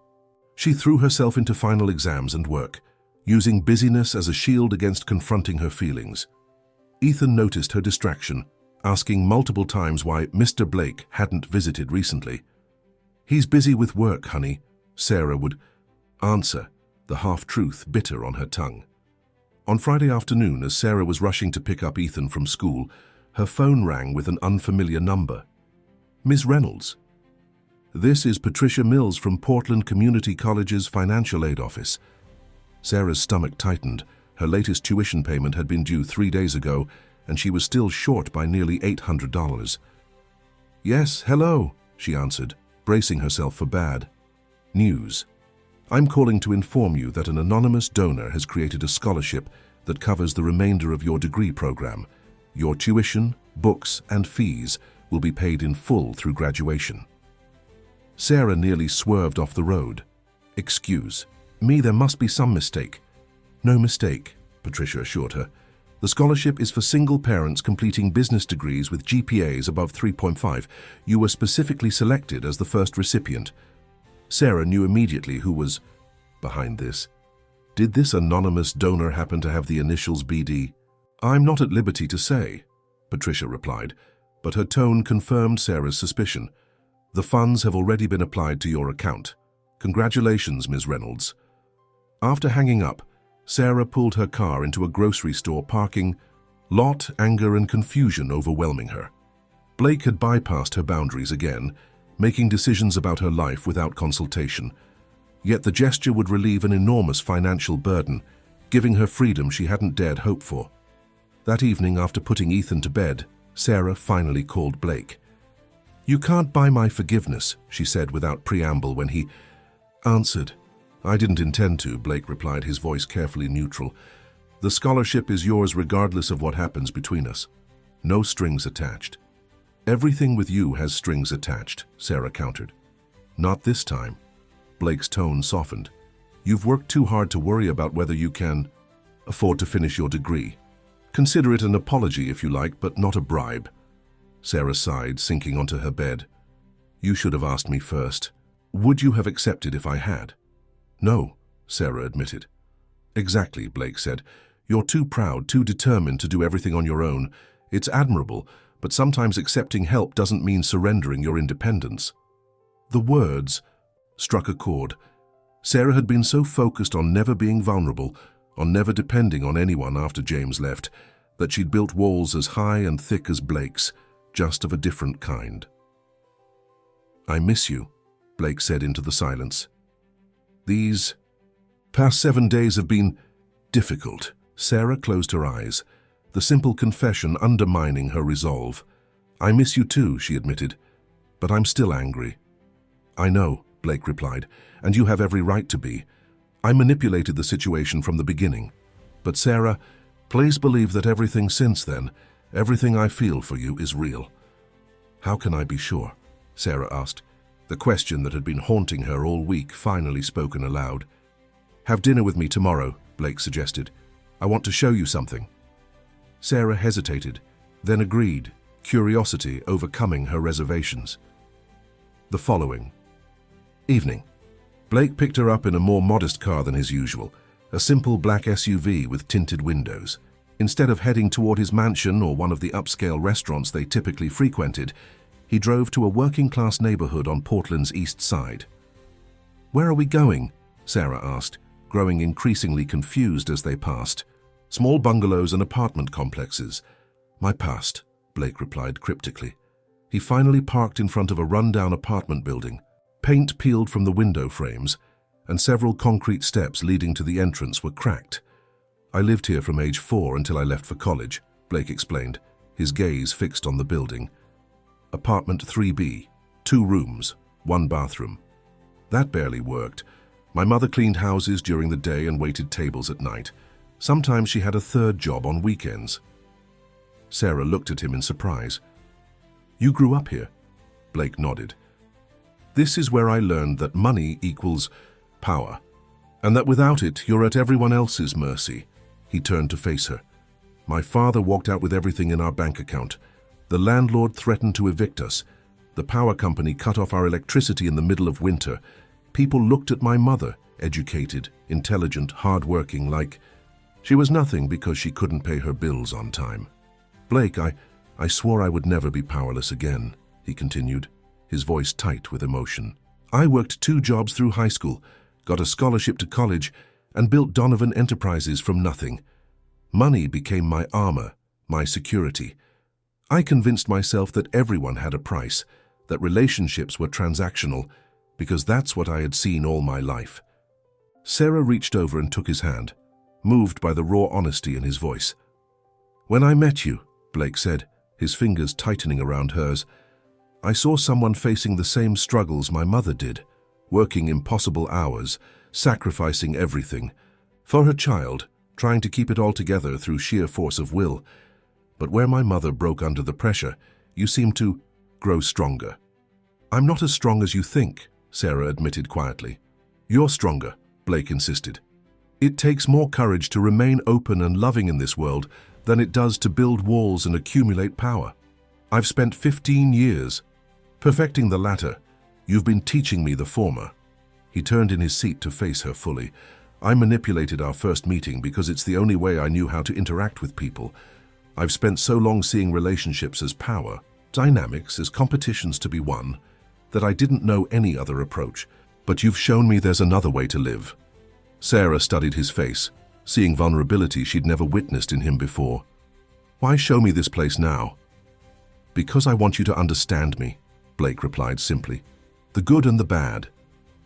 She threw herself into final exams and work, using busyness as a shield against confronting her feelings. Ethan noticed her distraction, asking multiple times why Mr. Blake hadn't visited recently. "He's busy with work, honey," Sarah would answer, the half-truth bitter on her tongue. On Friday afternoon, as Sarah was rushing to pick up Ethan from school, her phone rang with an unfamiliar number. "Ms. Reynolds." "This is Patricia Mills from Portland Community College's financial aid office." Sarah's stomach tightened. Her latest tuition payment had been due 3 days ago, and she was still short by nearly $800. "Yes, hello," she answered, bracing herself for bad news. "I'm calling to inform you that an anonymous donor has created a scholarship that covers the remainder of your degree program. Your tuition, books, and fees will be paid in full through graduation." Sarah nearly swerved off the road. "Excuse me, there must be some mistake." "No mistake," Patricia assured her. "The scholarship is for single parents completing business degrees with GPAs above 3.5. You were specifically selected as the first recipient." Sarah knew immediately who was behind this. Did this anonymous donor happen to have the initials BD? "I'm not at liberty to say," Patricia replied, but her tone confirmed Sarah's suspicion. "The funds have already been applied to your account. Congratulations, Ms. Reynolds." After hanging up, Sarah pulled her car into a grocery store parking lot, anger and confusion overwhelming her. Blake had bypassed her boundaries again, making decisions about her life without consultation. Yet the gesture would relieve an enormous financial burden, giving her freedom she hadn't dared hope for. That evening, after putting Ethan to bed, Sarah finally called Blake. "You can't buy my forgiveness," she said without preamble when he answered. "I didn't intend to," Blake replied, his voice carefully neutral. "The scholarship is yours regardless of what happens between us. No strings attached." "Everything with you has strings attached," Sarah countered. "Not this time." Blake's tone softened. "You've worked too hard to worry about whether you can afford to finish your degree. Consider it an apology if you like, but not a bribe." Sarah sighed, sinking onto her bed. "You should have asked me first. Would you have accepted if I had?" "No," Sarah admitted. "Exactly," Blake said. "You're too proud, too determined to do everything on your own. It's admirable, but sometimes accepting help doesn't mean surrendering your independence." The words struck a chord. Sarah had been so focused on never being vulnerable, on never depending on anyone after James left, that she'd built walls as high and thick as Blake's, just of a different kind. "I miss you," Blake said into the silence. "These past 7 days have been difficult." Sarah closed her eyes, the simple confession undermining her resolve. "I miss you too," she admitted. but I'm still angry." "I know," Blake replied, "and you have every right to be. I manipulated the situation from the beginning. But Sarah, please believe that everything since then, everything I feel for you is real." "How can I be sure?" Sarah asked, the question that had been haunting her all week finally spoken aloud. "Have dinner with me tomorrow," Blake suggested. "I want to show you something." Sarah hesitated, then agreed, curiosity overcoming her reservations. The following evening, Blake picked her up in a more modest car than his usual, a simple black SUV with tinted windows. Instead of heading toward his mansion or one of the upscale restaurants they typically frequented, he drove to a working-class neighborhood on Portland's east side. "Where are we going?" Sarah asked, growing increasingly confused as they passed. "Small bungalows and apartment complexes." "My past," Blake replied cryptically. He finally parked in front of a rundown apartment building. Paint peeled from the window frames, and several concrete steps leading to the entrance were cracked. "I lived here from age 4 until I left for college," Blake explained, his gaze fixed on the building. "Apartment 3B, 2 rooms, 1 bathroom. That barely worked. My mother cleaned houses during the day and waited tables at night. Sometimes she had a third job on weekends." Sarah looked at him in surprise. "You grew up here?" Blake nodded. "This is where I learned that money equals power, and that without it, you're at everyone else's mercy." He turned to face her. "My father walked out with everything in our bank account. The landlord threatened to evict us. The power company cut off our electricity in the middle of winter. People looked at my mother, educated, intelligent, hard-working, like she was nothing because she couldn't pay her bills on time. Blake, I swore I would never be powerless again," he continued, his voice tight with emotion. "I worked 2 jobs through high school, got a scholarship to college, and built Donovan Enterprises from nothing. Money became my armor, my security. I convinced myself that everyone had a price, that relationships were transactional, because that's what I had seen all my life." Sarah reached over and took his hand, moved by the raw honesty in his voice. "When I met you," Blake said, his fingers tightening around hers, "I saw someone facing the same struggles my mother did, working impossible hours, sacrificing everything. For her child, trying to keep it all together through sheer force of will. But where my mother broke under the pressure, you seemed to grow stronger." "I'm not as strong as you think," Sarah admitted quietly. "You're stronger," Blake insisted. "It takes more courage to remain open and loving in this world than it does to build walls and accumulate power. I've spent 15 years perfecting the latter. You've been teaching me the former." He turned in his seat to face her fully. "I manipulated our first meeting because it's the only way I knew how to interact with people. I've spent so long seeing relationships as power, dynamics as competitions to be won, that I didn't know any other approach. But you've shown me there's another way to live." Sarah studied his face, seeing vulnerability she'd never witnessed in him before. "Why show me this place now?" "Because I want you to understand me," Blake replied simply. "The good and the bad.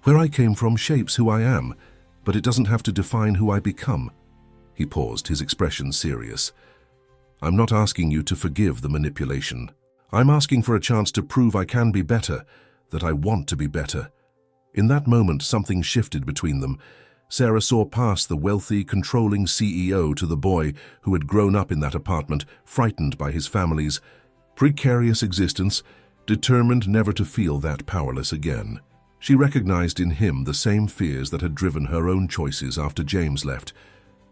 Where I came from shapes who I am, but it doesn't have to define who I become." He paused, his expression serious. "I'm not asking you to forgive the manipulation. I'm asking for a chance to prove I can be better, that I want to be better." In that moment, something shifted between them. Sarah saw past the wealthy, controlling CEO to the boy who had grown up in that apartment, frightened by his family's precarious existence, determined never to feel that powerless again. She recognized in him the same fears that had driven her own choices after James left,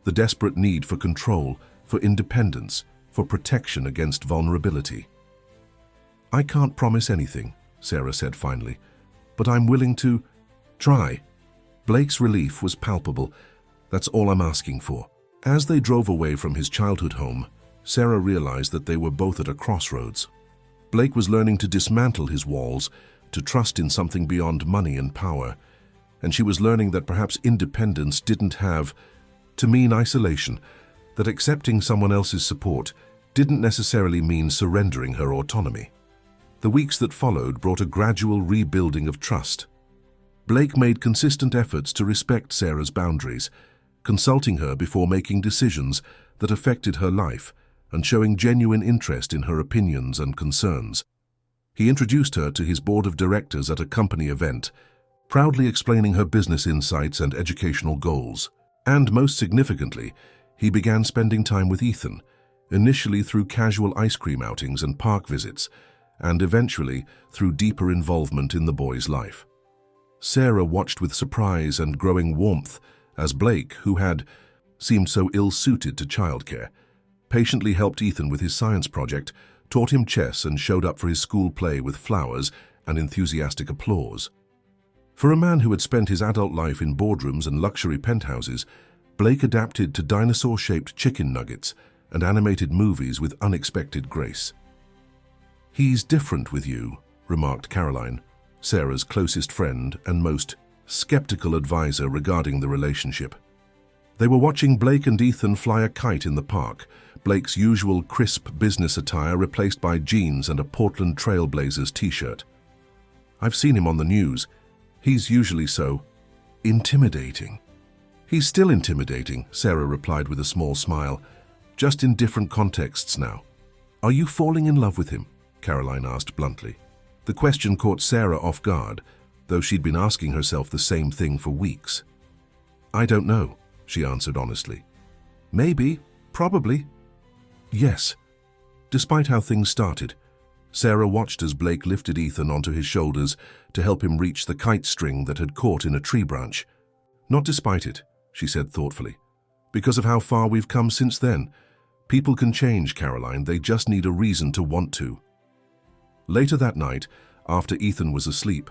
the desperate need for control, for independence, for protection against vulnerability. "I can't promise anything," Sarah said finally, "but I'm willing to try." Blake's relief was palpable. "That's all I'm asking for." As they drove away from his childhood home, Sarah realized that they were both at a crossroads. Blake was learning to dismantle his walls, to trust in something beyond money and power, and she was learning that perhaps independence didn't have to mean isolation, that accepting someone else's support didn't necessarily mean surrendering her autonomy. The weeks that followed brought a gradual rebuilding of trust. Blake made consistent efforts to respect Sarah's boundaries, consulting her before making decisions that affected her life and showing genuine interest in her opinions and concerns. He introduced her to his board of directors at a company event, proudly explaining her business insights and educational goals. And most significantly, he began spending time with Ethan, initially through casual ice cream outings and park visits, and eventually through deeper involvement in the boy's life. Sarah watched with surprise and growing warmth as Blake, who had seemed so ill-suited to childcare, patiently helped Ethan with his science project, taught him chess, and showed up for his school play with flowers and enthusiastic applause. For a man who had spent his adult life in boardrooms and luxury penthouses, Blake adapted to dinosaur-shaped chicken nuggets and animated movies with unexpected grace. "He's different with you," remarked Caroline, Sarah's closest friend and most skeptical advisor regarding the relationship. They were watching Blake and Ethan fly a kite in the park, Blake's usual crisp business attire replaced by jeans and a Portland Trail Blazers t-shirt. "I've seen him on the news. He's usually so intimidating." "He's still intimidating," Sarah replied with a small smile, "just in different contexts now." "Are you falling in love with him?" Caroline asked bluntly. The question caught Sarah off guard, though she'd been asking herself the same thing for weeks. "I don't know," she answered honestly. "Maybe, probably." "Yes." Despite how things started, Sarah watched as Blake lifted Ethan onto his shoulders to help him reach the kite string that had caught in a tree branch. "Not despite it," she said thoughtfully. "Because of how far we've come since then. People can change, Caroline. They just need a reason to want to." Later that night, after Ethan was asleep,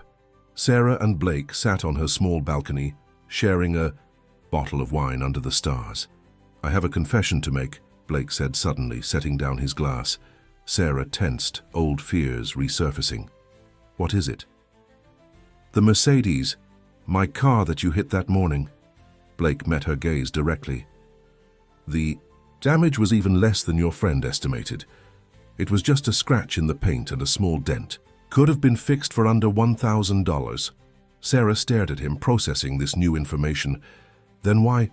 Sarah and Blake sat on her small balcony, sharing a bottle of wine under the stars. "I have a confession to make," Blake said suddenly, setting down his glass. Sarah tensed, old fears resurfacing. "What is it?" "The Mercedes, my car that you hit that morning." Blake met her gaze directly. "The damage was even less than your friend estimated. It was just a scratch in the paint and a small dent. Could have been fixed for under $1,000. Sarah stared at him, processing this new information. "Then why?"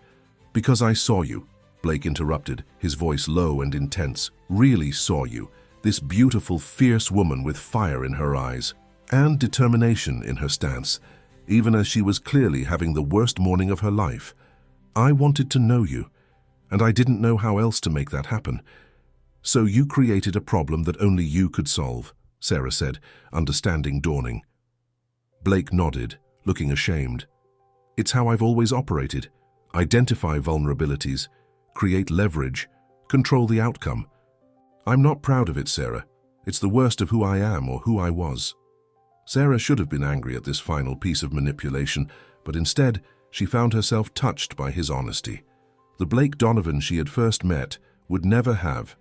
"Because I saw you," Blake interrupted, his voice low and intense. "Really saw you. This beautiful, fierce woman with fire in her eyes and determination in her stance, even as she was clearly having the worst morning of her life. I wanted to know you, and I didn't know how else to make that happen. So you created a problem that only you could solve," Sarah said, understanding dawning. Blake nodded, looking ashamed. "It's how I've always operated. Identify vulnerabilities, create leverage, control the outcome. I'm not proud of it, Sarah. It's the worst of who I am or who I was." Sarah should have been angry at this final piece of manipulation, but instead she found herself touched by his honesty. The Blake Donovan she had first met would never have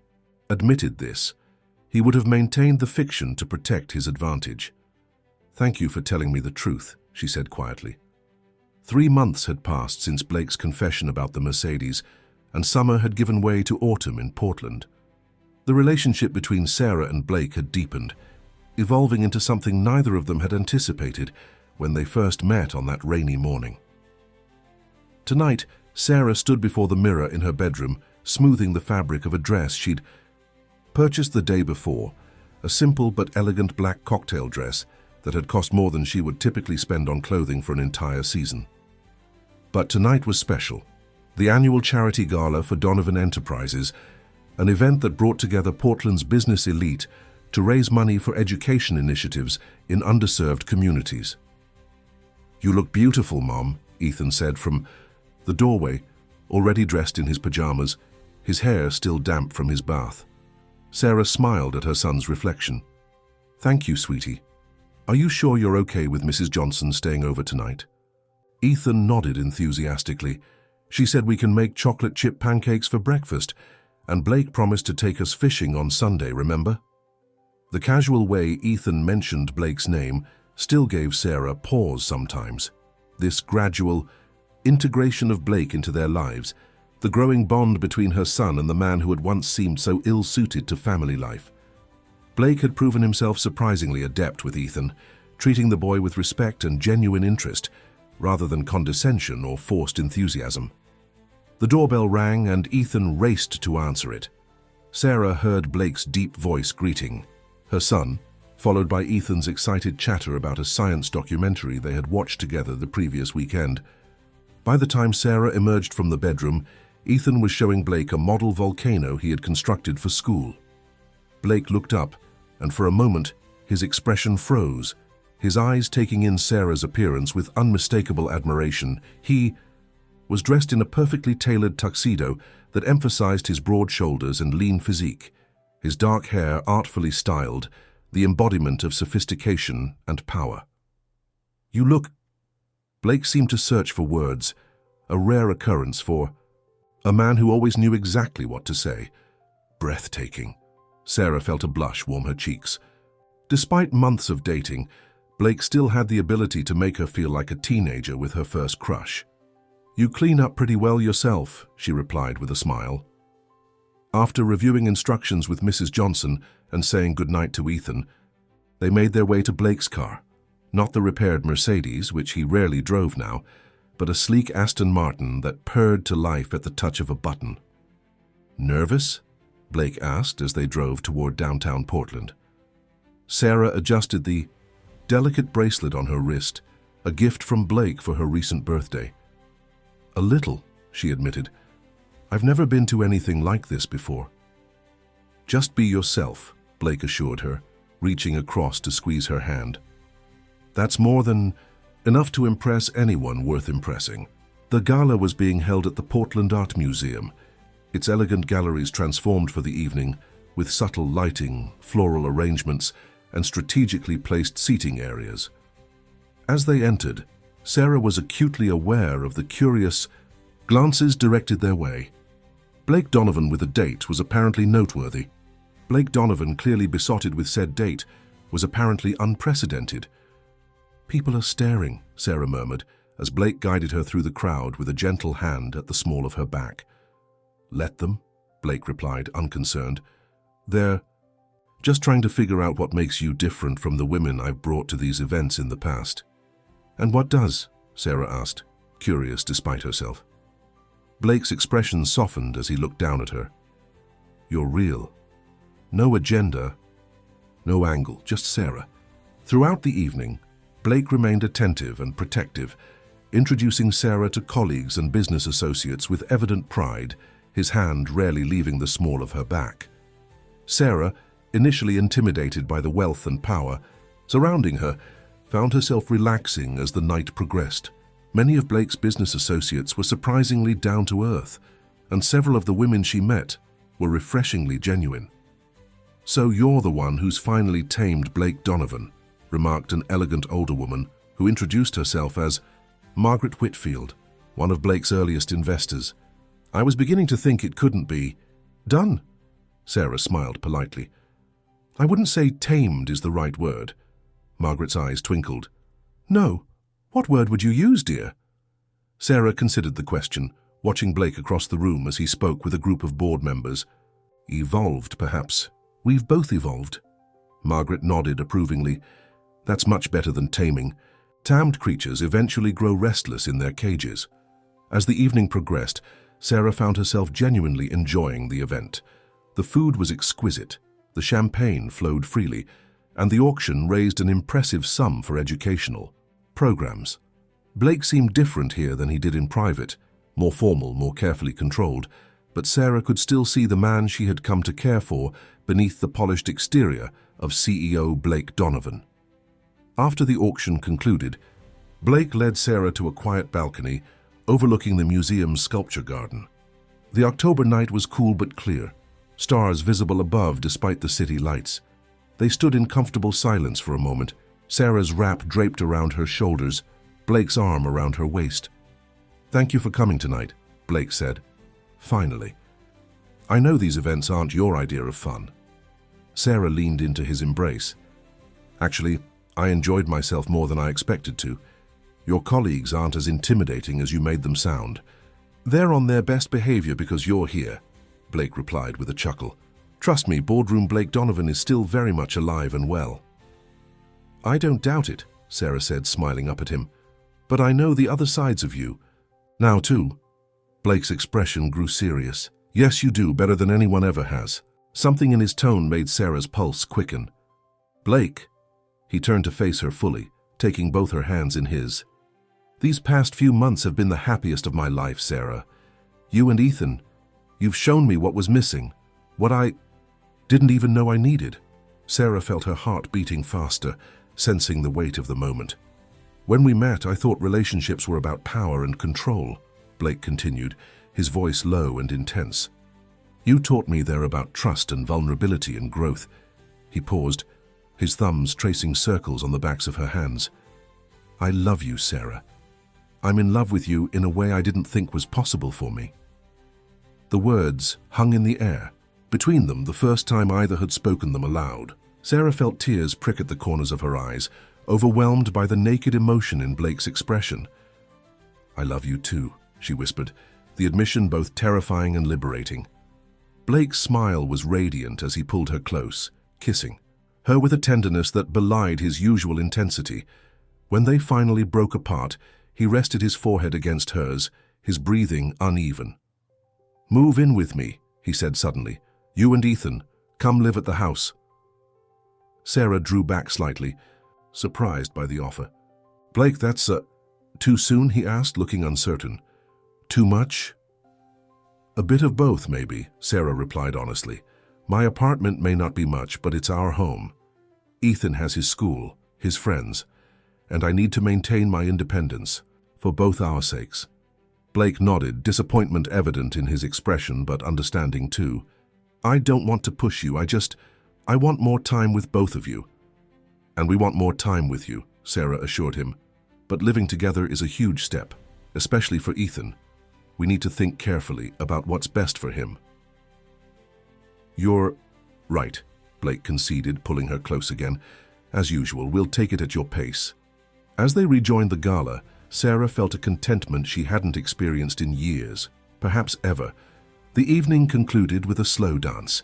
admitted this. He would have maintained the fiction to protect his advantage. "Thank you for telling me the truth," she said quietly. 3 months had passed since Blake's confession about the Mercedes, and summer had given way to autumn in Portland. The relationship between Sarah and Blake had deepened, evolving into something neither of them had anticipated when they first met on that rainy morning. Tonight, Sarah stood before the mirror in her bedroom, smoothing the fabric of a dress she'd purchased the day before, a simple but elegant black cocktail dress that had cost more than she would typically spend on clothing for an entire season. But tonight was special. The annual charity gala for Donovan Enterprises, an event that brought together Portland's business elite to raise money for education initiatives in underserved communities. "You look beautiful, Mom," Ethan said from the doorway, already dressed in his pajamas, his hair still damp from his bath. Sarah smiled at her son's reflection. "Thank you, sweetie. Are you sure you're okay with Mrs. Johnson staying over tonight?" Ethan nodded enthusiastically. "She said we can make chocolate chip pancakes for breakfast, and Blake promised to take us fishing on Sunday, remember?" The casual way Ethan mentioned Blake's name still gave Sarah pause sometimes. This gradual integration of Blake into their lives, the growing bond between her son and the man who had once seemed so ill-suited to family life. Blake had proven himself surprisingly adept with Ethan, treating the boy with respect and genuine interest, rather than condescension or forced enthusiasm. The doorbell rang and Ethan raced to answer it. Sarah heard Blake's deep voice greeting. Her son, followed by Ethan's excited chatter about a science documentary they had watched together the previous weekend. By the time Sarah emerged from the bedroom, Ethan was showing Blake a model volcano he had constructed for school. Blake looked up, and for a moment, his expression froze, his eyes taking in Sarah's appearance with unmistakable admiration. He was dressed in a perfectly tailored tuxedo that emphasized his broad shoulders and lean physique, his dark hair artfully styled, the embodiment of sophistication and power. "You look—" Blake seemed to search for words, a rare occurrence for a man who always knew exactly what to say. "Breathtaking." Sarah felt a blush warm her cheeks. Despite months of dating, Blake still had the ability to make her feel like a teenager with her first crush. "You clean up pretty well yourself," she replied with a smile. After reviewing instructions with Mrs. Johnson and saying goodnight to Ethan, they made their way to Blake's car, not the repaired Mercedes, which he rarely drove now, but a sleek Aston Martin that purred to life at the touch of a button. "Nervous?" Blake asked as they drove toward downtown Portland. Sarah adjusted the delicate bracelet on her wrist, a gift from Blake for her recent birthday. "A little," she admitted. "I've never been to anything like this before." "Just be yourself," Blake assured her, reaching across to squeeze her hand. "That's more than enough to impress anyone worth impressing." The gala was being held at the Portland Art Museum, its elegant galleries transformed for the evening with subtle lighting, floral arrangements, and strategically placed seating areas. As they entered, Sarah was acutely aware of the curious glances directed their way. Blake Donovan with a date was apparently noteworthy. Blake Donovan, clearly besotted with said date, was apparently unprecedented. "People are staring," Sarah murmured, as Blake guided her through the crowd with a gentle hand at the small of her back. "Let them," Blake replied, unconcerned. "They're just trying to figure out what makes you different from the women I've brought to these events in the past." "And what does?" Sarah asked, curious despite herself. Blake's expression softened as he looked down at her. "You're real. No agenda, no angle, just Sarah." Throughout the evening, Blake remained attentive and protective, introducing Sarah to colleagues and business associates with evident pride, his hand rarely leaving the small of her back. Sarah, initially intimidated by the wealth and power surrounding her, found herself relaxing as the night progressed. Many of Blake's business associates were surprisingly down to earth, and several of the women she met were refreshingly genuine. "So you're the one who's finally tamed Blake Donovan," remarked an elegant older woman who introduced herself as Margaret Whitfield, one of Blake's earliest investors. "I was beginning to think it couldn't be done." Sarah smiled politely. "I wouldn't say tamed is the right word." Margaret's eyes twinkled. "No. What word would you use, dear?" Sarah considered the question, watching Blake across the room as he spoke with a group of board members. "Evolved, perhaps. We've both evolved." Margaret nodded approvingly. "That's much better than taming. Tamed creatures eventually grow restless in their cages." As the evening progressed, Sarah found herself genuinely enjoying the event. The food was exquisite, the champagne flowed freely, and the auction raised an impressive sum for educational programs. Blake seemed different here than he did in private, more formal, more carefully controlled, but Sarah could still see the man she had come to care for beneath the polished exterior of CEO Blake Donovan. After the auction concluded, Blake led Sarah to a quiet balcony overlooking the museum's sculpture garden. The October night was cool but clear, stars visible above despite the city lights. They stood in comfortable silence for a moment, Sarah's wrap draped around her shoulders, Blake's arm around her waist. "Thank you for coming tonight," Blake said. "Finally. I know these events aren't your idea of fun." Sarah leaned into his embrace. "Actually, I enjoyed myself more than I expected to. Your colleagues aren't as intimidating as you made them sound. They're on their best behavior because you're here," Blake replied with a chuckle. "Trust me, boardroom Blake Donovan is still very much alive and well." "I don't doubt it," Sarah said, smiling up at him. "But I know the other sides of you. Now too." Blake's expression grew serious. "Yes, you do, better than anyone ever has." Something in his tone made Sarah's pulse quicken. "Blake," He turned to face her fully, taking both her hands in his. "These past few months have been the happiest of my life, Sarah. You and Ethan, you've shown me what was missing, what I didn't even know I needed." Sarah felt her heart beating faster, sensing the weight of the moment. "When we met, I thought relationships were about power and control," Blake continued, his voice low and intense. "You taught me they're about trust and vulnerability and growth." He paused, his thumbs tracing circles on the backs of her hands. "I love you, Sarah. I'm in love with you in a way I didn't think was possible for me." The words hung in the air. Between them, the first time either had spoken them aloud. Sarah felt tears prick at the corners of her eyes, overwhelmed by the naked emotion in Blake's expression. "I love you too," she whispered, the admission both terrifying and liberating. Blake's smile was radiant as he pulled her close, kissing her with a tenderness that belied his usual intensity. When they finally broke apart, he rested his forehead against hers, his breathing uneven. "Move in with me," he said suddenly. "You and Ethan, come live at the house." Sarah drew back slightly, surprised by the offer. "Blake, that's too soon?" he asked, looking uncertain. "Too much?" "A bit of both, maybe," Sarah replied honestly. "My apartment may not be much, but it's our home. Ethan has his school, his friends, and I need to maintain my independence, for both our sakes." Blake nodded, disappointment evident in his expression, but understanding too. "I don't want to push you, I want more time with both of you." "And we want more time with you," Sarah assured him. "But living together is a huge step, especially for Ethan. We need to think carefully about what's best for him." "You're right," Blake conceded, pulling her close again. "As usual, we'll take it at your pace." As they rejoined the gala, Sarah felt a contentment she hadn't experienced in years, perhaps ever. The evening concluded with a slow dance,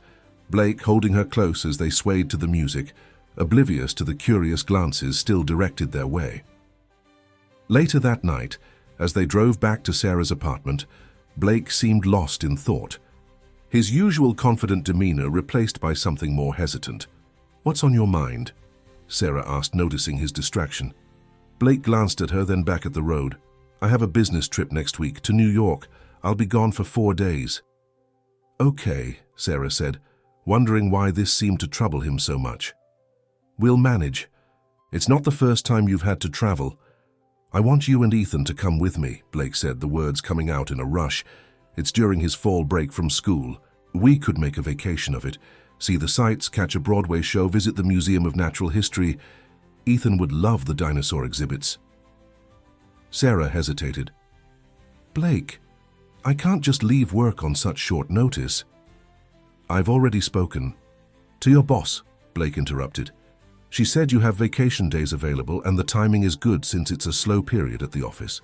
Blake holding her close as they swayed to the music, oblivious to the curious glances still directed their way. Later that night, as they drove back to Sarah's apartment, Blake seemed lost in thought, his usual confident demeanor replaced by something more hesitant. "What's on your mind?" Sarah asked, noticing his distraction. Blake glanced at her, then back at the road. "I have a business trip next week to New York. I'll be gone for 4 days." "Okay," Sarah said, wondering why this seemed to trouble him so much. "We'll manage. It's not the first time you've had to travel." "I want you and Ethan to come with me," Blake said, the words coming out in a rush. "It's during his fall break from school. We could make a vacation of it. See the sights, catch a Broadway show, visit the Museum of Natural History. Ethan would love the dinosaur exhibits." Sarah hesitated. "Blake, I can't just leave work on such short notice." "I've already spoken." "To your boss," Blake interrupted. "She said you have vacation days available and the timing is good since it's a slow period at the office."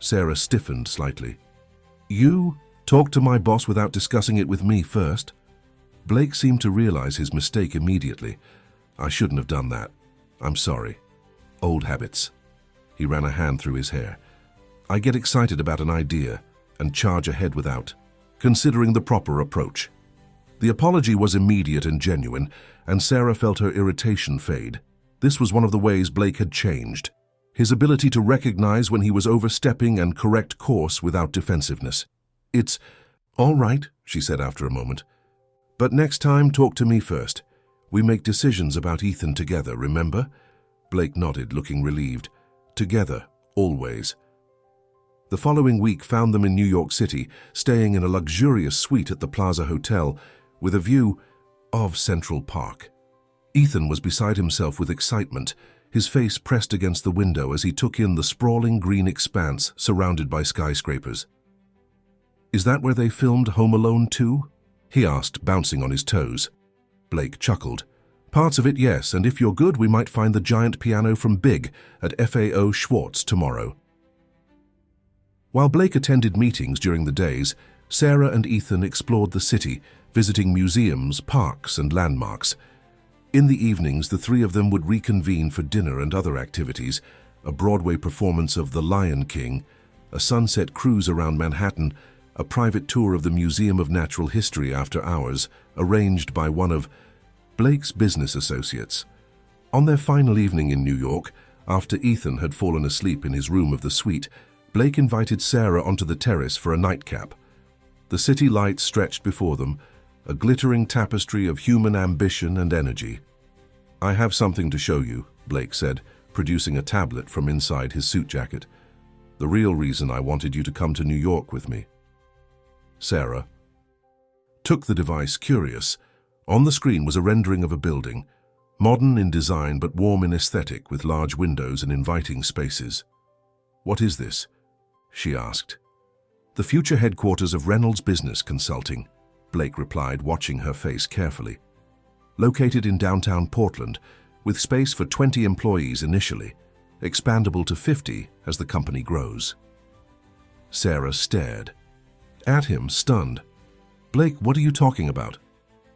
Sarah stiffened slightly. "You talk to my boss without discussing it with me first?" Blake seemed to realize his mistake immediately. "I shouldn't have done that. I'm sorry. Old habits." He ran a hand through his hair. "I get excited about an idea and charge ahead without considering the proper approach." The apology was immediate and genuine, and Sarah felt her irritation fade. This was one of the ways Blake had changed, his ability to recognize when he was overstepping and correct course without defensiveness. "It's all right," she said after a moment. "But next time, talk to me first. We make decisions about Ethan together, remember?" Blake nodded, looking relieved. Together, always. The following week found them in New York City, staying in a luxurious suite at the Plaza Hotel, with a view of Central Park. Ethan was beside himself with excitement, his face pressed against the window as he took in the sprawling green expanse surrounded by skyscrapers. "Is that where they filmed Home Alone 2? He asked, bouncing on his toes. Blake chuckled. "Parts of it, yes, and if you're good, we might find the giant piano from Big at FAO Schwartz tomorrow." While Blake attended meetings during the days, Sarah and Ethan explored the city, visiting museums, parks, and landmarks. In the evenings, the three of them would reconvene for dinner and other activities, a Broadway performance of The Lion King, a sunset cruise around Manhattan, a private tour of the Museum of Natural History after hours, arranged by one of Blake's business associates. On their final evening in New York, after Ethan had fallen asleep in his room of the suite, Blake invited Sarah onto the terrace for a nightcap. The city lights stretched before them, a glittering tapestry of human ambition and energy. "I have something to show you," Blake said, producing a tablet from inside his suit jacket. "The real reason I wanted you to come to New York with me." Sarah took the device, curious. On the screen was a rendering of a building, modern in design but warm in aesthetic, with large windows and inviting spaces. "What is this?" she asked. "The future headquarters of Reynolds Business Consulting," Blake replied, watching her face carefully. "Located in downtown Portland, with space for 20 employees initially, expandable to 50 as the company grows." Sarah stared at him, stunned. "Blake, what are you talking about?"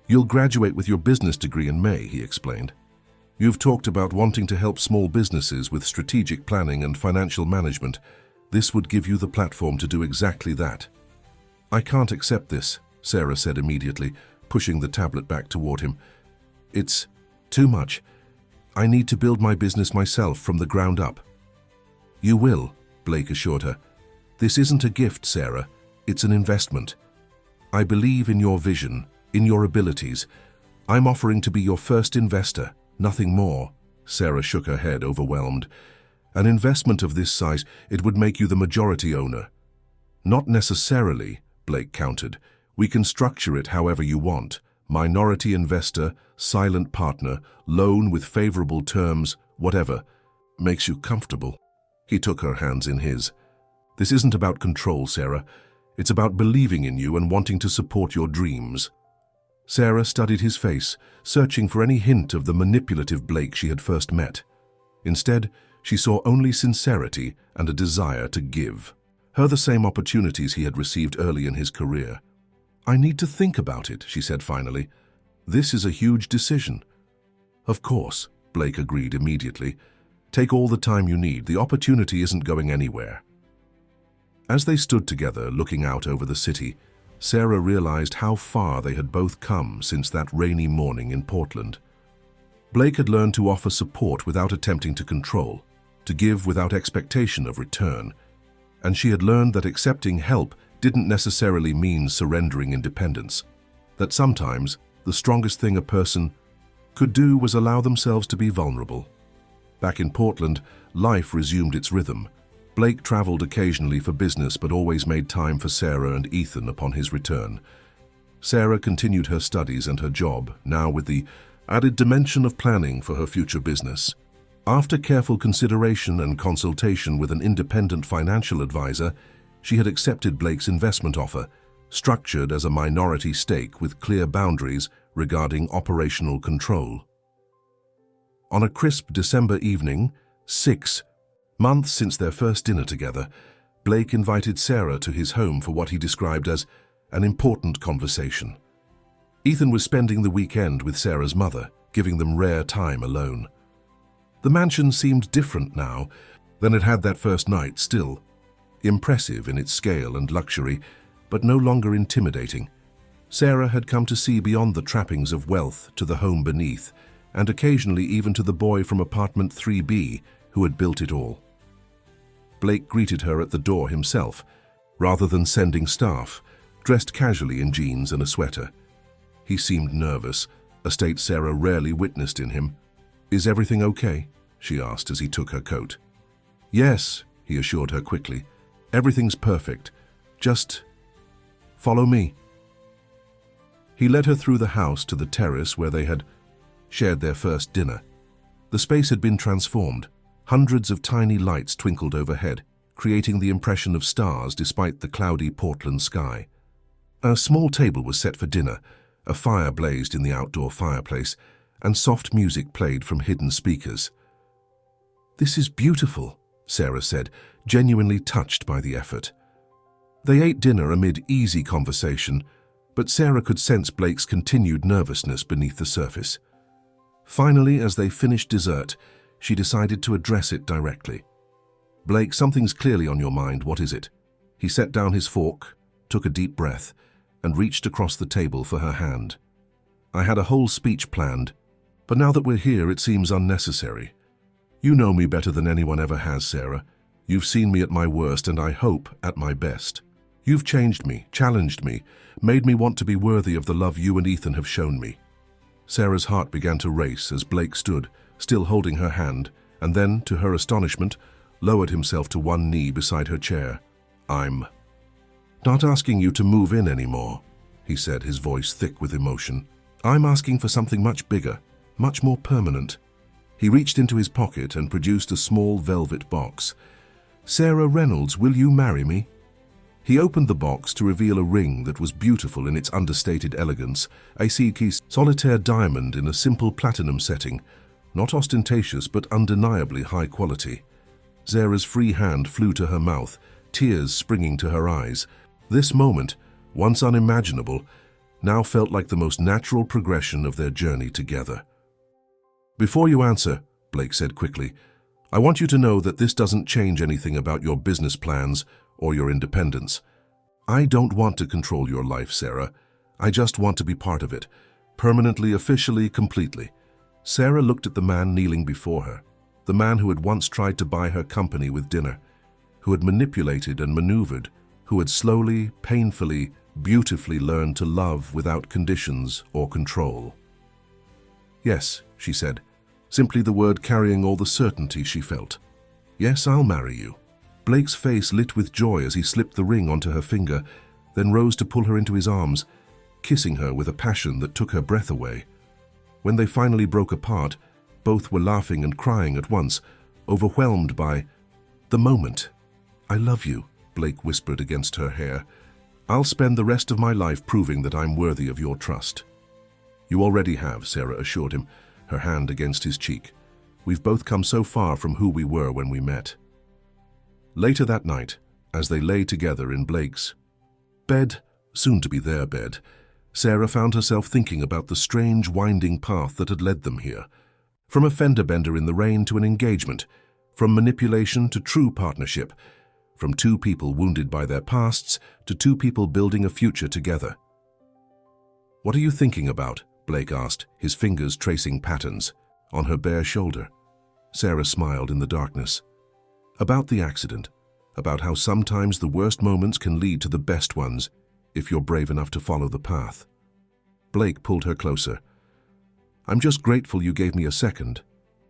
"You'll graduate with your business degree in May," he explained. "You've talked about wanting to help small businesses with strategic planning and financial management. This would give you the platform to do exactly that." "I can't accept this," Sarah said immediately, pushing the tablet back toward him. "It's too much. I need to build my business myself from the ground up." "You will," Blake assured her. "This isn't a gift, Sarah. It's an investment. I believe in your vision, in your abilities. I'm offering to be your first investor, nothing more." Sarah shook her head, overwhelmed. "An investment of this size, it would make you the majority owner." "Not necessarily," Blake countered. "We can structure it however you want. Minority investor, silent partner, loan with favorable terms, whatever makes you comfortable." He took her hands in his. "This isn't about control, Sarah. It's about believing in you and wanting to support your dreams." Sarah studied his face, searching for any hint of the manipulative Blake she had first met. Instead, she saw only sincerity and a desire to give her the same opportunities he had received early in his career. "I need to think about it," she said finally. "This is a huge decision." "Of course," Blake agreed immediately. "Take all the time you need. The opportunity isn't going anywhere." As they stood together, looking out over the city, Sarah realized how far they had both come since that rainy morning in Portland. Blake had learned to offer support without attempting to control, to give without expectation of return, and she had learned that accepting help didn't necessarily mean surrendering independence, that sometimes the strongest thing a person could do was allow themselves to be vulnerable. Back in Portland, life resumed its rhythm. Blake traveled occasionally for business but always made time for Sarah and Ethan upon his return. Sarah continued her studies and her job, now with the added dimension of planning for her future business. After careful consideration and consultation with an independent financial advisor, she had accepted Blake's investment offer, structured as a minority stake with clear boundaries regarding operational control. On a crisp December evening, 6 months since their first dinner together, Blake invited Sarah to his home for what he described as an important conversation. Ethan was spending the weekend with Sarah's mother, giving them rare time alone. The mansion seemed different now than it had that first night, still impressive in its scale and luxury, but no longer intimidating. Sarah had come to see beyond the trappings of wealth to the home beneath, and occasionally even to the boy from apartment 3B who had built it all. Blake greeted her at the door himself, rather than sending staff, dressed casually in jeans and a sweater. He seemed nervous, a state Sarah rarely witnessed in him. "Is everything okay?" she asked as he took her coat. "Yes," he assured her quickly. "Everything's perfect. Just follow me." He led her through the house to the terrace where they had shared their first dinner. The space had been transformed. Hundreds of tiny lights twinkled overhead, creating the impression of stars despite the cloudy Portland sky. A small table was set for dinner, a fire blazed in the outdoor fireplace, and soft music played from hidden speakers. "This is beautiful," Sarah said, genuinely touched by the effort. They ate dinner amid easy conversation, but Sarah could sense Blake's continued nervousness beneath the surface. Finally, as they finished dessert, she decided to address it directly. "Blake, something's clearly on your mind. What is it?" He set down his fork, took a deep breath, and reached across the table for her hand. "I had a whole speech planned, But now that we're here, it seems unnecessary. You know me better than anyone ever has, Sarah. You've seen me at my worst and I hope at my best. You've changed me, challenged me, made me want to be worthy of the love you and Ethan have shown me. Sarah's heart began to race as Blake stood, still holding her hand, and then, to her astonishment, lowered himself to one knee beside her chair. I'm not asking you to move in anymore, he said, his voice thick with emotion. I'm asking for something much bigger, much more permanent. He reached into his pocket and produced a small velvet box. Sarah Reynolds, will you marry me? He opened the box to reveal a ring that was beautiful in its understated elegance, a solitaire diamond in a simple platinum setting, not ostentatious but undeniably high quality. Sarah's free hand flew to her mouth, tears springing to her eyes. This moment, once unimaginable, now felt like the most natural progression of their journey together. Before you answer, Blake said quickly, I want you to know that this doesn't change anything about your business plans or your independence. I don't want to control your life, Sarah. I just want to be part of it, permanently, officially, completely. Sarah looked at the man kneeling before her, the man who had once tried to buy her company with dinner, who had manipulated and maneuvered, who had slowly, painfully, beautifully learned to love without conditions or control. Yes, she said, simply the word carrying all the certainty she felt. Yes, I'll marry you. Blake's face lit with joy as he slipped the ring onto her finger, then rose to pull her into his arms, kissing her with a passion that took her breath away. When they finally broke apart, both were laughing and crying at once, overwhelmed by the moment. I love you, Blake whispered against her hair. I'll spend the rest of my life proving that I'm worthy of your trust. You already have, Sarah assured him, her hand against his cheek. We've both come so far from who we were when we met. Later that night, as they lay together in Blake's bed, soon to be their bed, Sarah found herself thinking about the strange, winding path that had led them here. From a fender bender in the rain to an engagement, from manipulation to true partnership, from two people wounded by their pasts to two people building a future together. What are you thinking about? Blake asked, his fingers tracing patterns on her bare shoulder. Sarah smiled in the darkness. About the accident, about how sometimes the worst moments can lead to the best ones if you're brave enough to follow the path. Blake pulled her closer. I'm just grateful you gave me a second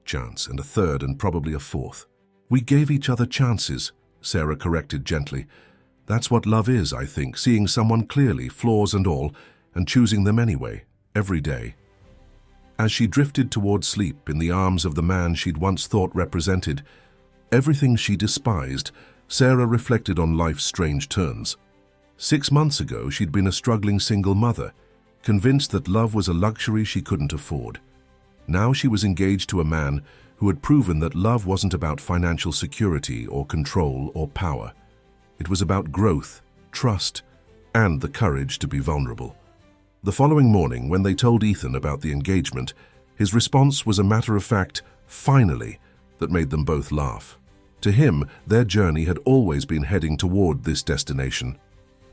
chance and a third and probably a fourth. We gave each other chances, Sarah corrected gently. That's what love is, I think, seeing someone clearly, flaws and all, and choosing them anyway, every day. As she drifted toward sleep in the arms of the man she'd once thought represented everything she despised, Sarah reflected on life's strange turns. 6 months ago, she'd been a struggling single mother, convinced that love was a luxury she couldn't afford. Now she was engaged to a man who had proven that love wasn't about financial security or control or power. It was about growth, trust, and the courage to be vulnerable. The following morning, when they told Ethan about the engagement, his response was a matter-of-fact, finally, that made them both laugh. To him, their journey had always been heading toward this destination.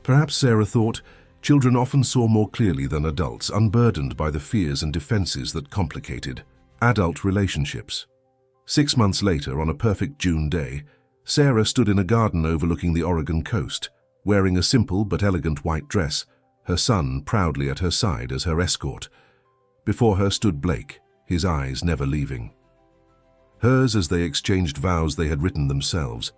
Perhaps, Sarah thought, children often saw more clearly than adults, unburdened by the fears and defenses that complicated adult relationships. 6 months later, on a perfect June day, Sarah stood in a garden overlooking the Oregon coast, wearing a simple but elegant white dress, her son proudly at her side as her escort. Before her stood Blake, his eyes never leaving hers as they exchanged vows they had written themselves,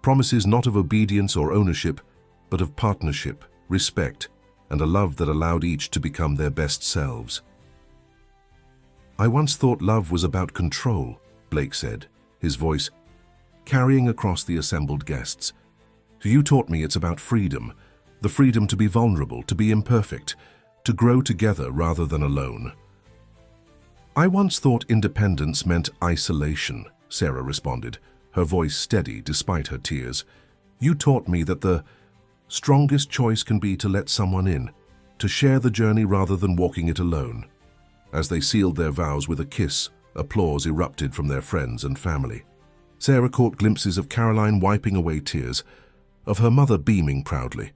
promises not of obedience or ownership, but of partnership, respect, and a love that allowed each to become their best selves. I once thought love was about control, Blake said, his voice carrying across the assembled guests. You taught me it's about freedom, the freedom to be vulnerable, to be imperfect, to grow together rather than alone. I once thought independence meant isolation, Sarah responded, her voice steady despite her tears. You taught me that the strongest choice can be to let someone in, to share the journey rather than walking it alone. As they sealed their vows with a kiss, applause erupted from their friends and family. Sarah caught glimpses of Caroline wiping away tears, of her mother beaming proudly,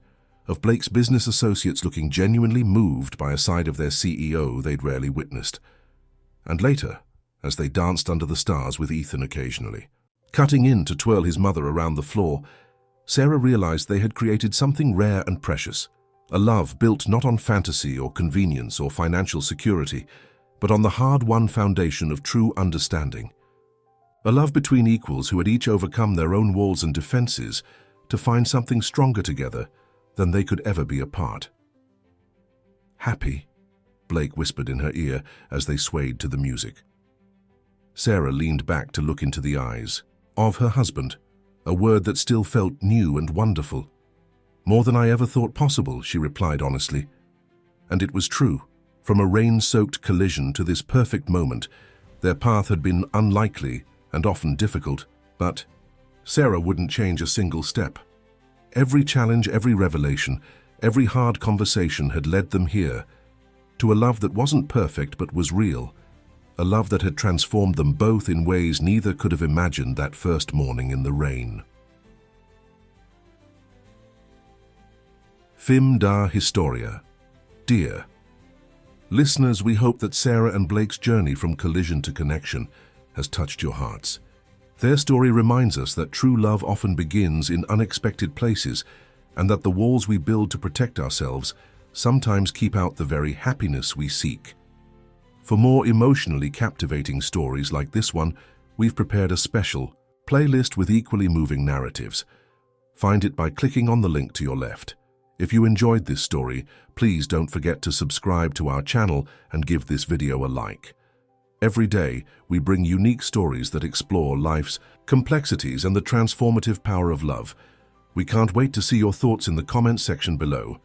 of Blake's business associates looking genuinely moved by a side of their CEO they'd rarely witnessed. and later, as they danced under the stars with Ethan occasionally. Cutting in to twirl his mother around the floor, Sarah realized they had created something rare and precious, a love built not on fantasy or convenience or financial security, but on the hard-won foundation of true understanding. A love between equals who had each overcome their own walls and defenses to find something stronger together than they could ever be apart. "Happy?" Blake whispered in her ear as they swayed to the music. Sarah leaned back to look into the eyes of her husband, a word that still felt new and wonderful. "More than I ever thought possible," she replied honestly. And it was true. From a rain-soaked collision to this perfect moment, their path had been unlikely and often difficult, but Sarah wouldn't change a single step. Every challenge, every revelation, every hard conversation had led them here, to a love that wasn't perfect but was real, a love that had transformed them both in ways neither could have imagined that first morning in the rain. Fim da Historia. Dear listeners, we hope that Sarah and Blake's journey from collision to connection has touched your hearts. Their story reminds us that true love often begins in unexpected places, and that the walls we build to protect ourselves sometimes keep out the very happiness we seek. For more emotionally captivating stories like this one, we've prepared a special playlist with equally moving narratives. Find it by clicking on the link to your left. If you enjoyed this story, please don't forget to subscribe to our channel and give this video a like. Every day, we bring unique stories that explore life's complexities and the transformative power of love. We can't wait to see your thoughts in the comments section below.